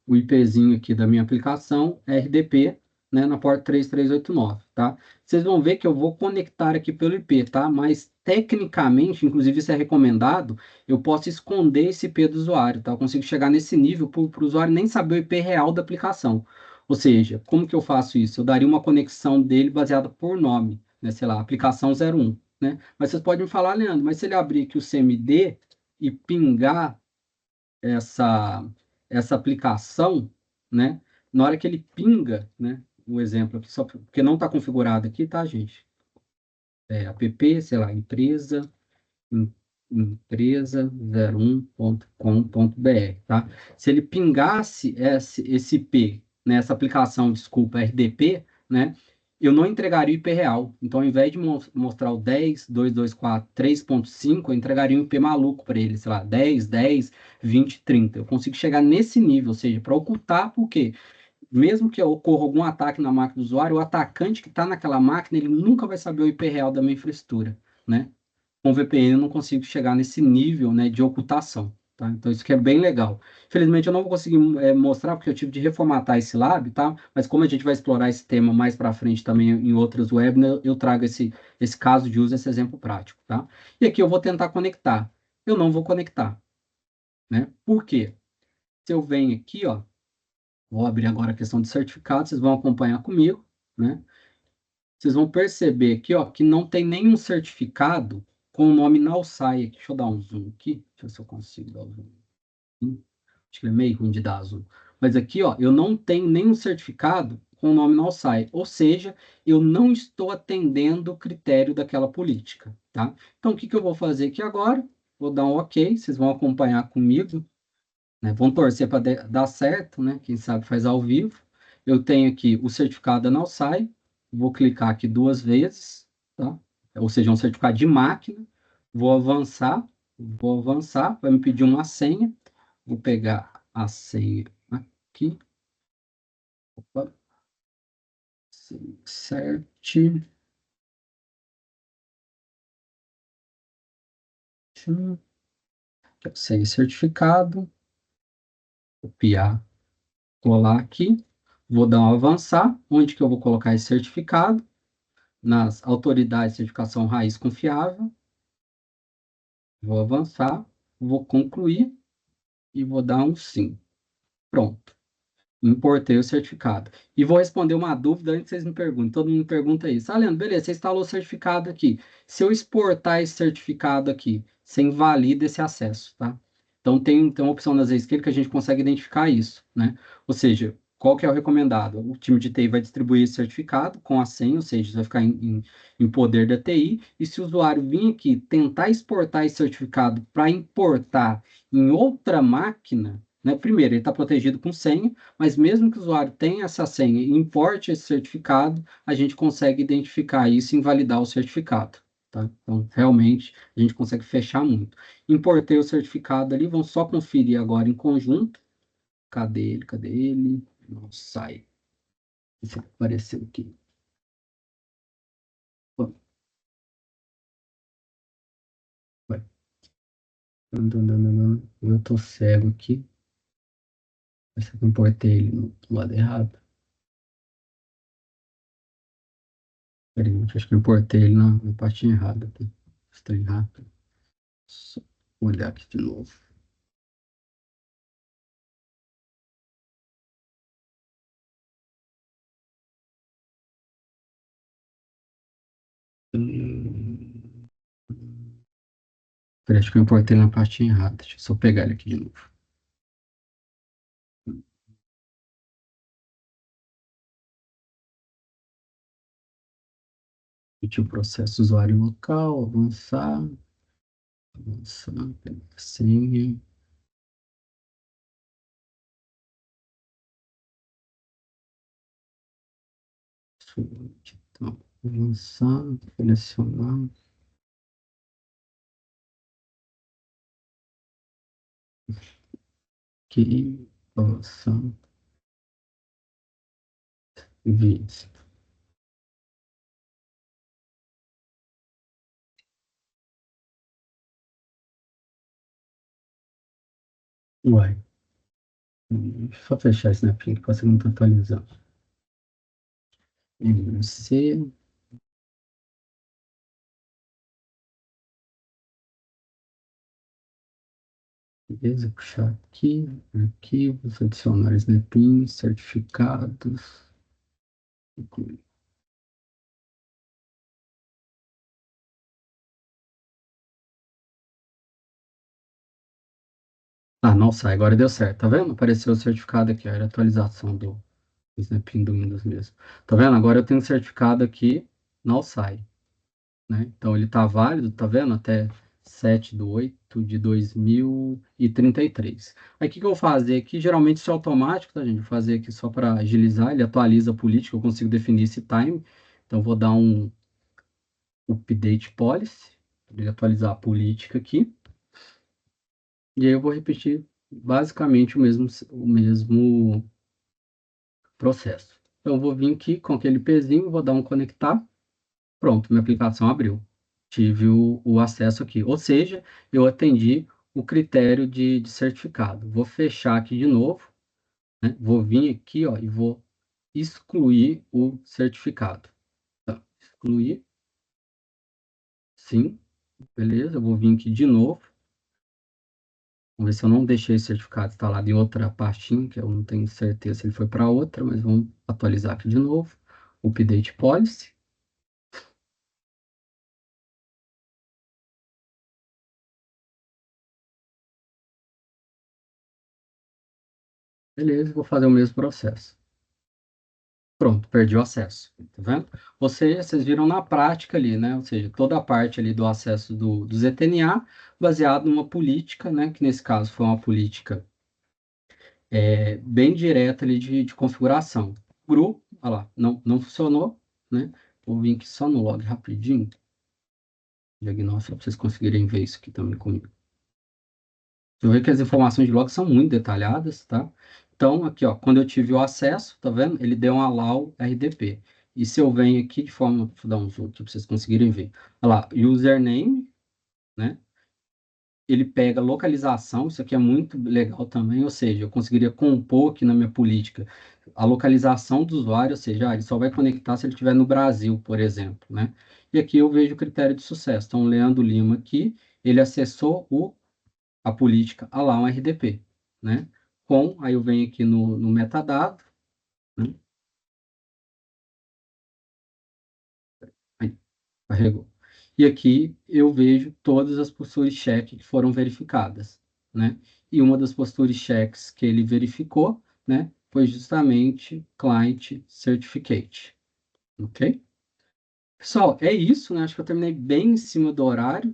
O IPzinho aqui da minha aplicação é RDP, né, na porta 3389, tá? Vocês vão ver que eu vou conectar aqui pelo IP, tá? Mas tecnicamente, inclusive isso é recomendado, eu posso esconder esse IP do usuário, tá? Eu consigo chegar nesse nível para o usuário nem saber o IP real da aplicação. Ou seja, como que eu faço isso? Eu daria uma conexão dele baseada por nome, né? Sei lá, aplicação 01, né? Mas vocês podem me falar, Leandro, mas se ele abrir aqui o CMD e pingar essa aplicação, né? Na hora que ele pinga, né? um exemplo aqui, só porque não está configurado aqui, tá, gente? App, sei lá, em- empresa01.com.br, tá? Se ele pingasse esse IP, né, essa aplicação, desculpa, RDP, né, eu não entregaria o IP real. Então, ao invés de mostrar o 10.224.3.5, eu entregaria um IP maluco para ele, sei lá, 10.10.20.30. Eu consigo chegar nesse nível, ou seja, para ocultar, porque mesmo que ocorra algum ataque na máquina do usuário, o atacante que está naquela máquina, ele nunca vai saber o IP real da minha infraestrutura, né? Com VPN eu não consigo chegar nesse nível, né, de ocultação, tá? Então isso que é bem legal. Infelizmente eu não vou conseguir mostrar porque eu tive de reformatar esse lab, tá? Mas como a gente vai explorar esse tema mais para frente também em outros webinars, eu trago esse caso de uso, esse exemplo prático, tá? E aqui eu vou tentar conectar. Eu não vou conectar, né? Por quê? Se eu venho aqui, ó, vou abrir agora a questão de certificado, vocês vão acompanhar comigo, né? Vocês vão perceber aqui, ó, que não tem nenhum certificado com o nome Nalsai aqui. Deixa eu dar um zoom aqui. Deixa eu ver se eu consigo dar um zoom. Acho que ele é meio ruim de dar zoom. Mas aqui, ó, eu não tenho nenhum certificado com o nome Nalsai. Ou seja, eu não estou atendendo o critério daquela política, tá? Então, o que que eu vou fazer aqui agora? Vou dar um OK. Vocês vão acompanhar comigo, né? Vão torcer para dar certo, né? Quem sabe faz ao vivo. Eu tenho aqui o certificado da Nalsai, vou clicar aqui duas vezes, tá? Ou seja, um certificado de máquina. Vou avançar, vai me pedir uma senha. Vou pegar a senha aqui. Opa, certo. Senha certificado. Copiar, colar aqui. Vou dar um avançar. Onde que eu vou colocar esse certificado? Nas autoridades de certificação raiz confiável. Vou avançar, vou concluir e vou dar um sim. Pronto. Importei o certificado. E vou responder uma dúvida antes que vocês me perguntem. Todo mundo me pergunta isso. Ah, Leandro, beleza, você instalou o certificado aqui. Se eu exportar esse certificado aqui, você invalida esse acesso, tá? Então tem uma opção nas esquerda que a gente consegue identificar isso, né? Ou seja, qual que é o recomendado? O time de TI vai distribuir esse certificado com a senha, ou seja, isso vai ficar em poder da TI. E se o usuário vir aqui tentar exportar esse certificado para importar em outra máquina, né? Primeiro, ele está protegido com senha, mas mesmo que o usuário tenha essa senha e importe esse certificado, a gente consegue identificar isso e invalidar o certificado, tá? Então, realmente, a gente consegue fechar muito. Importei o certificado ali, vamos só conferir agora em conjunto. Cadê ele? Cadê ele? Não sai. Esse apareceu aqui. Ó, vai. Eu tô cego aqui. Acho que eu importei ele no lado errado. Peraí, acho que eu importei ele na parte errada. Tá? Estou errado. Só olhar aqui de novo. Hum, Peraí, acho que eu importei na parte errada. Deixa eu só pegar ele aqui de novo. Repetir o processo usuário local, avançar, pegar a senha. Então, avançar, selecionar. Aqui, avançar, visto. Uai. Deixa eu só fechar esse snapinho que você não está atualizando. C, beleza, puxar aqui, arquivos, adicionar snapin, certificados. Incluir. Ah, não sai, agora deu certo, tá vendo? Apareceu o certificado aqui, ó, era a atualização Isso é PIN do Windows mesmo. Tá vendo? Agora eu tenho um certificado aqui, não sai, né? Então ele tá válido, tá vendo? Até 7/8/2033. Aí o que que eu vou fazer aqui? Geralmente isso é automático, tá, gente? Vou fazer aqui só para agilizar. Ele atualiza a política, eu consigo definir esse time. Então vou dar um update policy, para ele atualizar a política aqui. E aí eu vou repetir basicamente o mesmo processo. Então eu vou vir aqui com aquele pezinho, vou dar um conectar. Pronto, minha aplicação abriu. Tive o acesso aqui. Ou seja, eu atendi o critério de certificado. Vou fechar aqui de novo, né? Vou vir aqui, ó, e vou excluir o certificado. Tá? Excluir. Sim. Beleza. Eu vou vir aqui de novo. Vamos ver se eu não deixei esse certificado instalado em outra pastinha, que eu não tenho certeza se ele foi para outra, mas vamos atualizar aqui de novo. Update policy. Beleza, vou fazer o mesmo processo. Pronto, perdi o acesso, tá vendo? Vocês viram na prática ali, né? Ou seja, toda a parte ali do acesso do ZTNA baseado numa política, né? Que nesse caso foi uma política bem direta ali de configuração. Grupo, olha lá, não funcionou, né? Vou vir aqui só no log rapidinho, diagnóstico, para vocês conseguirem ver isso aqui também comigo. Você vê que as informações de log são muito detalhadas, tá? Então, aqui, ó, quando eu tive o acesso, tá vendo? Ele deu um allow RDP. E se eu venho aqui de forma, deixa eu dar um zoom aqui para vocês conseguirem ver. Olha lá, username, né? Ele pega localização, isso aqui é muito legal também, ou seja, eu conseguiria compor aqui na minha política a localização do usuário, ou seja, ele só vai conectar se ele estiver no Brasil, por exemplo, né? E aqui eu vejo o critério de sucesso. Então, Leandro Lima aqui, ele acessou a política a lá um RDP, né? Aí eu venho aqui no metadado, né? Aí, carregou. E aqui eu vejo todas as posturas check que foram verificadas, né? E uma das posturas checks que ele verificou, né, foi justamente Client Certificate, ok? Pessoal, é isso, né? Acho que eu terminei bem em cima do horário.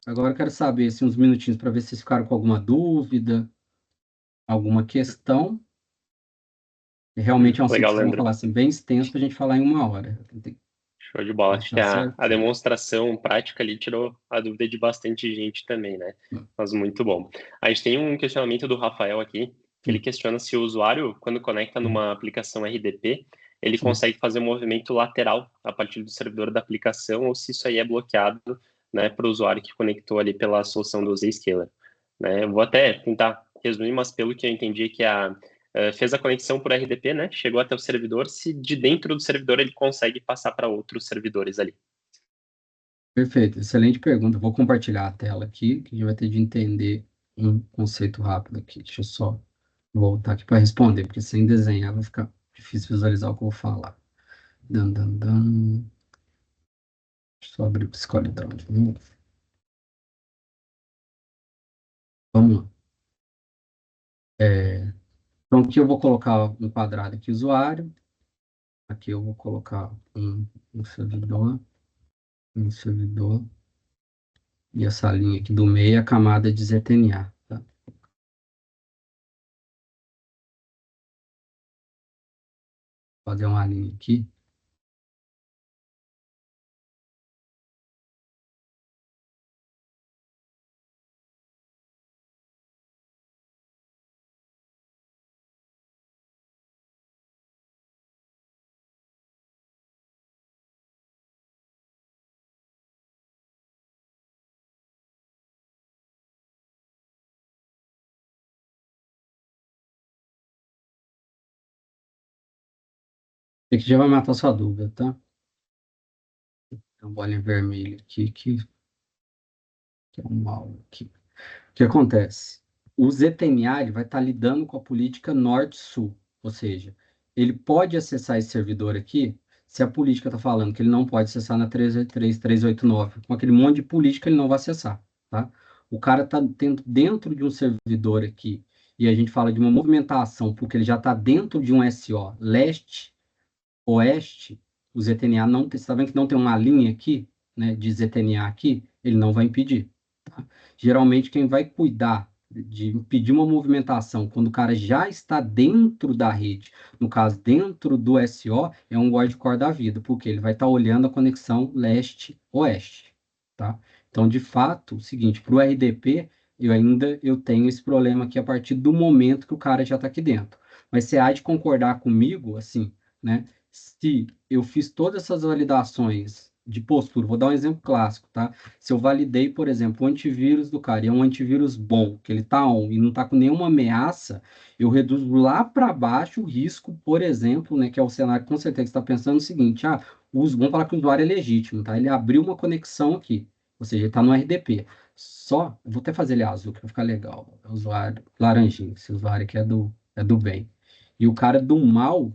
Agora eu quero saber, assim, uns minutinhos para ver se vocês ficaram com alguma dúvida, alguma questão. Realmente é um assunto Legal, que vocês vão Leandro. falar assim, bem extenso para a gente falar em uma hora. Tem que Show de bola. Acho que deixar a certinho. demonstração prática ali tirou a dúvida de bastante gente também, né? Mas muito bom. A gente tem um questionamento do Rafael aqui, que ele Sim, questiona se o usuário, quando conecta sim, numa aplicação RDP, ele sim. consegue fazer um movimento lateral a partir do servidor da aplicação, ou se isso aí é bloqueado, né, para o usuário que conectou ali pela solução do Zscaler. Né? Eu vou até tentar resumir, mas pelo que eu entendi que fez a conexão por RDP, né? Chegou até o servidor, se de dentro do servidor ele consegue passar para outros servidores ali. Perfeito, excelente pergunta. Vou compartilhar a tela aqui, que a gente vai ter de entender um conceito rápido aqui. Deixa eu só voltar aqui para responder, porque sem desenhar vai ficar difícil visualizar o que eu vou falar. Dan, dan, dan. Deixa eu só abrir o Psicolidown de novo. Vamos lá. Então, aqui eu vou colocar um quadrado aqui, usuário. Aqui eu vou colocar um servidor, um servidor. E essa linha aqui do meio é a camada de ZTNA, tá? Vou fazer uma linha aqui. Aqui já vai matar sua dúvida, tá? Tem uma bolinha vermelha aqui que é um mal aqui. O que acontece? O ZTNA ele vai estar lidando com a política norte-sul, ou seja, ele pode acessar esse servidor aqui se a política está falando que ele não pode acessar na 383, 389, com aquele monte de política ele não vai acessar, tá? O cara está dentro de um servidor aqui e a gente fala de uma movimentação, porque ele já está dentro de um SO leste-oeste, o ZTNA não tem, você está vendo que não tem uma linha aqui, né, de ZTNA aqui, ele não vai impedir. Tá? Geralmente, quem vai cuidar de impedir uma movimentação quando o cara já está dentro da rede, no caso, dentro do SO, é um guard core da vida, porque ele vai estar olhando a conexão leste-oeste. Tá? Então, de fato, o seguinte, para o RDP, eu tenho esse problema aqui a partir do momento que o cara já está aqui dentro. Mas você há de concordar comigo, assim, né? Se eu fiz todas essas validações de postura, vou dar um exemplo clássico, tá? Se eu validei, por exemplo, o antivírus do cara, e é um antivírus bom, que ele tá on e não tá com nenhuma ameaça, eu reduzo lá para baixo o risco, por exemplo, né, que é o cenário que com certeza está pensando o seguinte, vamos falar que o usuário é legítimo, tá? Ele abriu uma conexão aqui, ou seja, ele está no RDP. Só, vou até fazer ele azul, que vai ficar legal. É o usuário laranjinho, esse usuário aqui é do bem. E o cara do mal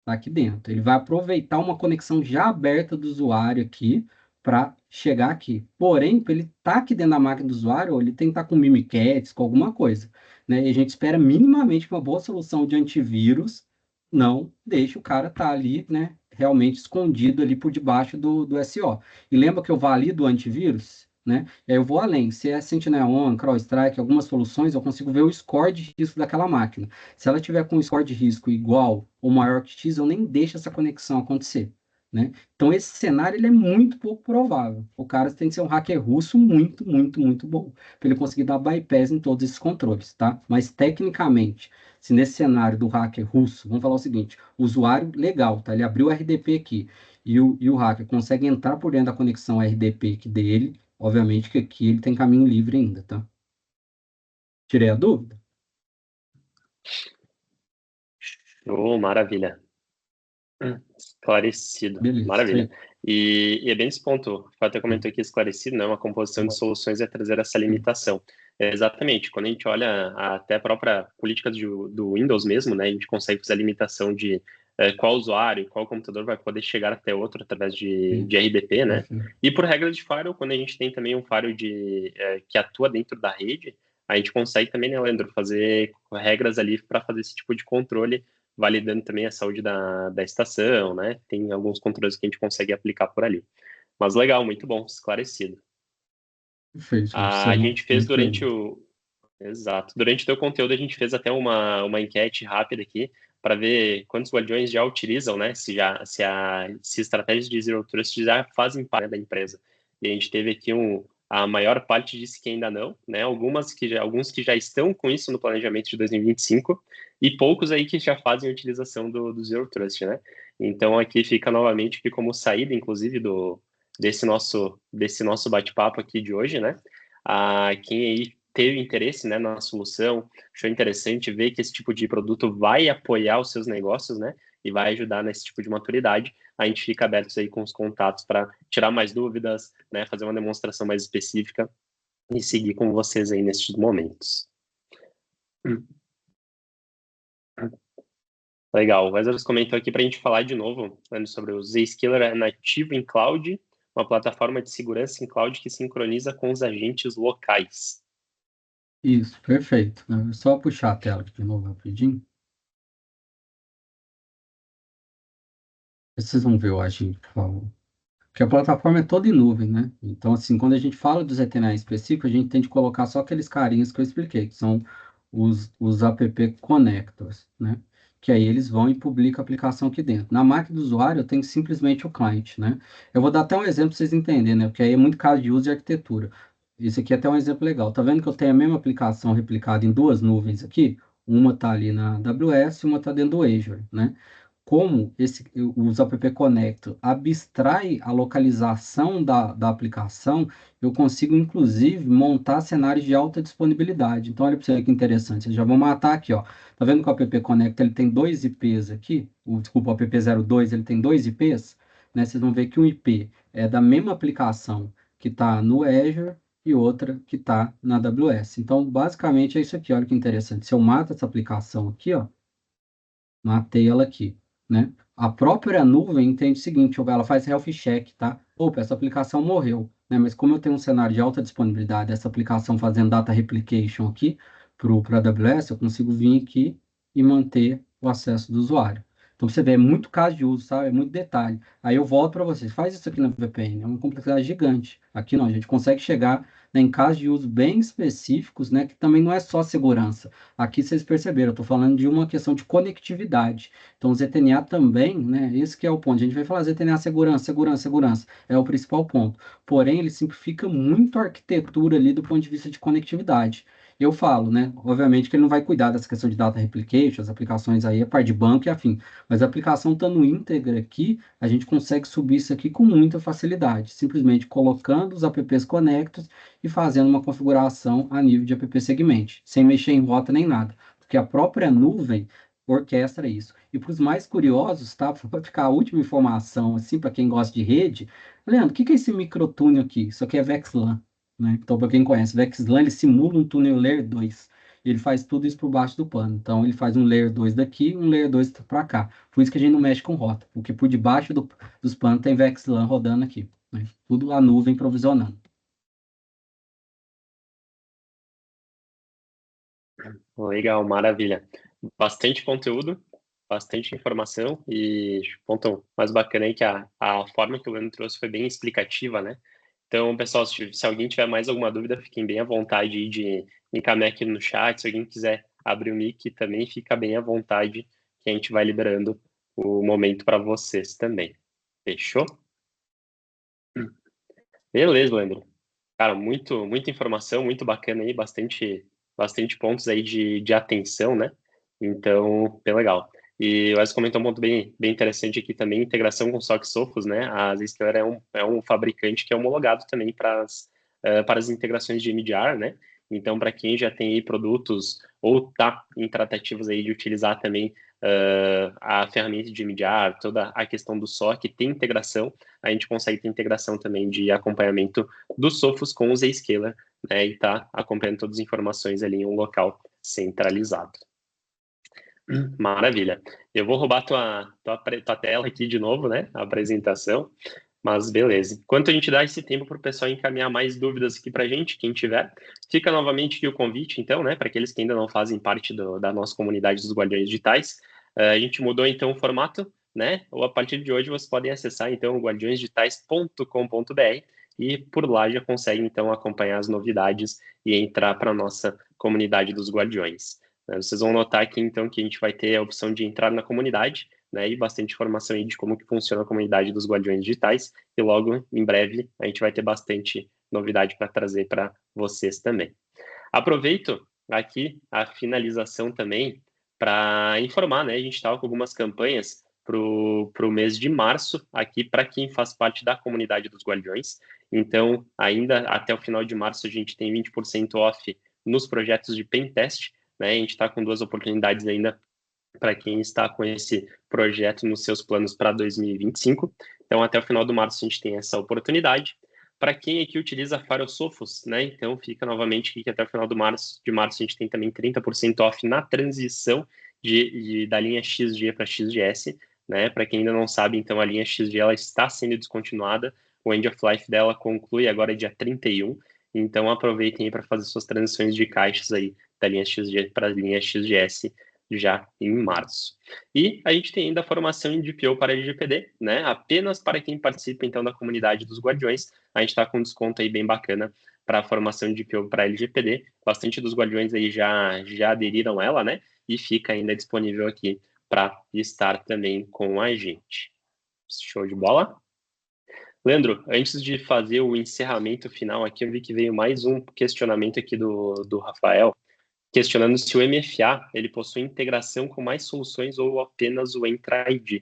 tá aqui dentro. Ele vai aproveitar uma conexão já aberta do usuário aqui para chegar aqui. Porém, para ele estar aqui dentro da máquina do usuário, ele tem que estar com Mimikatz, com alguma coisa, né? E a gente espera minimamente que uma boa solução de antivírus não deixe o cara estar ali, né? Realmente escondido ali por debaixo do SO. E lembra que eu valido o antivírus, né? E aí eu vou além. Se é Sentinel-On, CrowdStrike, algumas soluções, eu consigo ver o score de risco daquela máquina. Se ela tiver com um score de risco igual ou maior que X, eu nem deixo essa conexão acontecer, né? Então, esse cenário ele é muito pouco provável. O cara tem que ser um hacker russo muito, muito, muito bom, para ele conseguir dar bypass em todos esses controles, tá? Mas, tecnicamente, se nesse cenário do hacker russo, vamos falar o seguinte, o usuário legal, tá? Ele abriu o RDP aqui, e o hacker consegue entrar por dentro da conexão RDP aqui dele, obviamente que aqui ele tem caminho livre ainda, tá? Tirei a dúvida? Oh, maravilha. Esclarecido. Beleza, isso Maravilha. aí. E é bem esse ponto. O Fábio até comentou aqui, esclarecido, né? Uma composição de soluções é trazer essa limitação. Exatamente. Quando a gente olha até a própria política do Windows mesmo, né? A gente consegue fazer a limitação de qual usuário, qual computador vai poder chegar até outro através de RDP, né? E por regra de firewall, quando a gente tem também um firewall que atua dentro da rede, a gente consegue também, né, Leandro, fazer regras ali para fazer esse tipo de controle validando também a saúde da estação, né? Tem alguns controles que a gente consegue aplicar por ali. Mas legal, muito bom, esclarecido. Perfeito, isso A aí. gente fez Muito durante legal. o. Exato. Durante o teu conteúdo, a gente fez até uma enquete rápida aqui para ver quantos guardiões já utilizam, né? Se estratégias de Zero Trust já fazem parte, né, da empresa. E a gente teve aqui a maior parte disse que ainda não, né? Alguns que já estão com isso no planejamento de 2025 e poucos aí que já fazem a utilização do Zero Trust, né? Então aqui fica novamente aqui como saída, inclusive, desse nosso bate-papo aqui de hoje, né? Quem aí teve interesse, né, na solução, achou interessante ver que esse tipo de produto vai apoiar os seus negócios, né, e vai ajudar nesse tipo de maturidade, a gente fica aberto aí com os contatos para tirar mais dúvidas, né, fazer uma demonstração mais específica e seguir com vocês aí nesses momentos. Legal, o Wesley comentou aqui para a gente falar de novo, né, sobre o Zscaler nativo em cloud, uma plataforma de segurança em cloud que sincroniza com os agentes locais. Isso, perfeito. É só puxar a tela aqui de novo rapidinho. Vocês vão ver o agente, por favor. Porque a plataforma é toda em nuvem, né? Então, assim, quando a gente fala do ZTNA em específico, a gente tem de colocar só aqueles carinhas que eu expliquei, que são os app connectors, né? Que aí eles vão e publicam a aplicação aqui dentro. Na máquina do usuário, eu tenho simplesmente o client, né? Eu vou dar até um exemplo para vocês entenderem, né? Porque aí é muito caso de uso e arquitetura. Esse aqui é até um exemplo legal. Tá vendo que eu tenho a mesma aplicação replicada em duas nuvens aqui? Uma está ali na AWS e uma está dentro do Azure, né? Como os app Connector abstrai a localização da aplicação, eu consigo, inclusive, montar cenários de alta disponibilidade. Então, olha para você que interessante. Vocês já vão matar aqui, ó. Tá vendo que o app Connector ele tem dois IPs aqui? Desculpa, o app 02 ele tem dois IPs, né? Vocês vão ver que um IP é da mesma aplicação que está no Azure e outra que está na AWS. Então, basicamente, é isso aqui. Olha que interessante. Se eu mato essa aplicação aqui, ó, matei ela aqui, né? A própria nuvem entende o seguinte, ela faz health check, tá? Opa, essa aplicação morreu, né? Mas como eu tenho um cenário de alta disponibilidade, essa aplicação fazendo data replication aqui, para a AWS, eu consigo vir aqui e manter o acesso do usuário. Então, você vê, é muito caso de uso, sabe? É muito detalhe. Aí eu volto para vocês, faz isso aqui na VPN, é uma complexidade gigante. Aqui não, a gente consegue chegar, né, em casos de uso bem específicos, né, que também não é só segurança. Aqui vocês perceberam, eu estou falando de uma questão de conectividade. Então, o ZTNA também, né, esse que é o ponto. A gente vai falar ZTNA segurança, segurança, segurança, é o principal ponto. Porém, ele simplifica muito a arquitetura ali do ponto de vista de conectividade. Eu falo, né? Obviamente que ele não vai cuidar dessa questão de data replication, as aplicações aí, a parte de banco e afim. Mas a aplicação estando íntegra aqui, a gente consegue subir isso aqui com muita facilidade, simplesmente colocando os apps conectos e fazendo uma configuração a nível de app segment, sem mexer em rota nem nada, porque a própria nuvem orquestra isso. E para os mais curiosos, tá? Para ficar a última informação, assim, para quem gosta de rede, Leandro, o que é esse microtúnel aqui? Isso aqui é VXLAN, né? Então, para quem conhece, VXLAN, ele simula um túnel Layer 2. Ele faz tudo isso por baixo do pano. Então, ele faz um Layer 2 daqui, um Layer 2 para cá. Por isso que a gente não mexe com rota, porque por debaixo dos panos tem VXLAN rodando aqui, né? Tudo a nuvem provisionando. Legal, maravilha. Bastante conteúdo, bastante informação e o ponto mais bacana é que a forma que o Leandro trouxe foi bem explicativa, né? Então, pessoal, se alguém tiver mais alguma dúvida, fiquem bem à vontade aí de encaminhar aqui no chat. Se alguém quiser abrir o mic, também fica bem à vontade, que a gente vai liberando o momento para vocês também. Fechou? Beleza, Leandro. Cara, muita informação, muito bacana aí, bastante pontos aí de atenção, né? Então, bem legal. E o Wes comentou um ponto bem interessante aqui também, integração com SOC Sophos, né? A Zscaler é um fabricante que é homologado também para as integrações de MDR, né? Então, para quem já tem aí produtos ou está em tratativas aí de utilizar também a ferramenta de MDR, toda a questão do SOC, tem integração, a gente consegue ter integração também de acompanhamento do Sophos com o Zscaler, né, e tá acompanhando todas as informações ali em um local centralizado. Maravilha. Eu vou roubar tua tela aqui de novo, né, a apresentação, mas beleza. Enquanto a gente dá esse tempo para o pessoal encaminhar mais dúvidas aqui para a gente, quem tiver, fica novamente aqui o convite, então, né, para aqueles que ainda não fazem parte da nossa comunidade dos Guardiões Digitais. A gente mudou, então, o formato, né, ou a partir de hoje vocês podem acessar, então, guardiõesdigitais.com.br e por lá já conseguem, então, acompanhar as novidades e entrar para a nossa comunidade dos Guardiões. Vocês vão notar aqui, então, que a gente vai ter a opção de entrar na comunidade, né, e bastante informação aí de como que funciona a comunidade dos Guardiões Digitais, e logo, em breve, a gente vai ter bastante novidade para trazer para vocês também. Aproveito aqui a finalização também para informar, né, a gente estava com algumas campanhas para o mês de março, aqui para quem faz parte da comunidade dos Guardiões, então, ainda até o final de março, a gente tem 20% off nos projetos de Pentest, né, a gente está com 2 oportunidades ainda para quem está com esse projeto nos seus planos para 2025. Então, até o final do março, a gente tem essa oportunidade. Para quem aqui utiliza Fire Sophos, né? Então, fica novamente aqui que até o final de março, a gente tem também 30% off na transição da linha XG para XGS, né? Para quem ainda não sabe, então, a linha XG ela está sendo descontinuada. O end of life dela conclui agora dia 31. Então, aproveitem aí para fazer suas transições de caixas aí da linha XG para a linha XGS já em março. E a gente tem ainda a formação em DPO para LGPD, né? Apenas para quem participa, então, da comunidade dos Guardiões. A gente está com um desconto aí bem bacana para a formação de DPO para LGPD. Bastante dos Guardiões aí já aderiram ela, né? E fica ainda disponível aqui para estar também com a gente. Show de bola? Leandro, antes de fazer o encerramento final aqui, eu vi que veio mais um questionamento aqui do Rafael, questionando se o MFA ele possui integração com mais soluções ou apenas o Entra ID.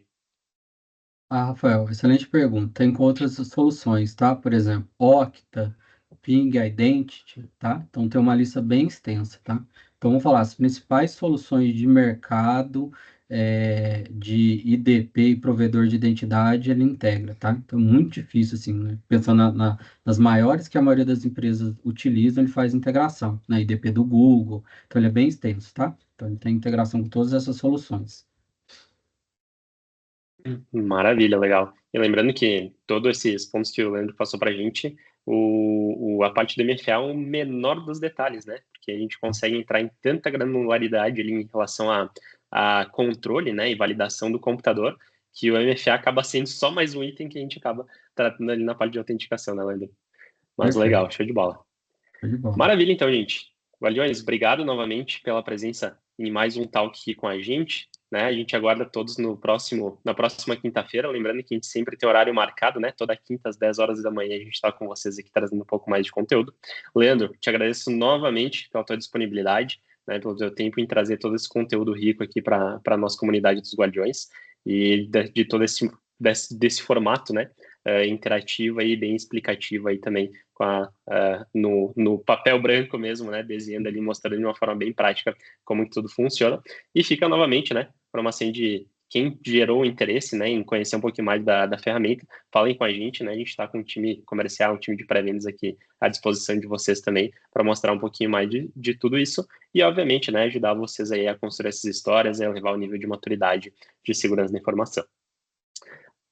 Ah, Rafael, excelente pergunta. Tem com outras soluções, tá? Por exemplo, Okta, Ping Identity, tá? Então tem uma lista bem extensa, tá? Então vamos falar as principais soluções de mercado de IDP e provedor de identidade, ele integra, tá? Então muito difícil assim, né? Pensando nas maiores que a maioria das empresas utilizam, ele faz integração, né? IDP do Google, então ele é bem extenso, tá? Então ele tem integração com todas essas soluções. Maravilha, legal. E lembrando que todos esses pontos que o Leandro passou para a gente, a parte do MFA é o menor dos detalhes, né? Porque a gente consegue entrar em tanta granularidade ali em relação a controle, né, e validação do computador, que o MFA acaba sendo só mais um item que a gente acaba tratando ali na parte de autenticação, né, Leandro? Mas Perfeito. legal, show de bola. Show de bola. Maravilha, então, gente. Guardiões, obrigado novamente pela presença em mais um talk aqui com a gente. Né? A gente aguarda todos na próxima quinta-feira. Lembrando que a gente sempre tem horário marcado, né? Toda quinta às 10 horas da manhã a gente está com vocês aqui trazendo um pouco mais de conteúdo. Leandro, te agradeço novamente pela tua disponibilidade, né? Pelo teu tempo em trazer todo esse conteúdo rico aqui para a nossa comunidade dos Guardiões e de todo desse formato, né? Interativa e bem explicativa aí também no papel branco mesmo, né, desenhando ali, mostrando de uma forma bem prática como que tudo funciona. E fica novamente, né, informação de quem gerou interesse, né, em conhecer um pouquinho mais da ferramenta, falem com a gente, né, a gente está com um time comercial, um time de pré-vendas aqui à disposição de vocês também, para mostrar um pouquinho mais de tudo isso e, obviamente, né, ajudar vocês aí a construir essas histórias e a levar o nível de maturidade de segurança da informação.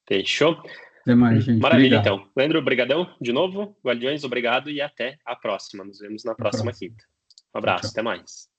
Fechou? Até mais, gente. Maravilha, Obrigado. então. Leandro, obrigadão de novo. Guardiões, obrigado e até a próxima. Nos vemos na Até a próxima próxima. quinta. Um Tchau, abraço, tchau. até mais.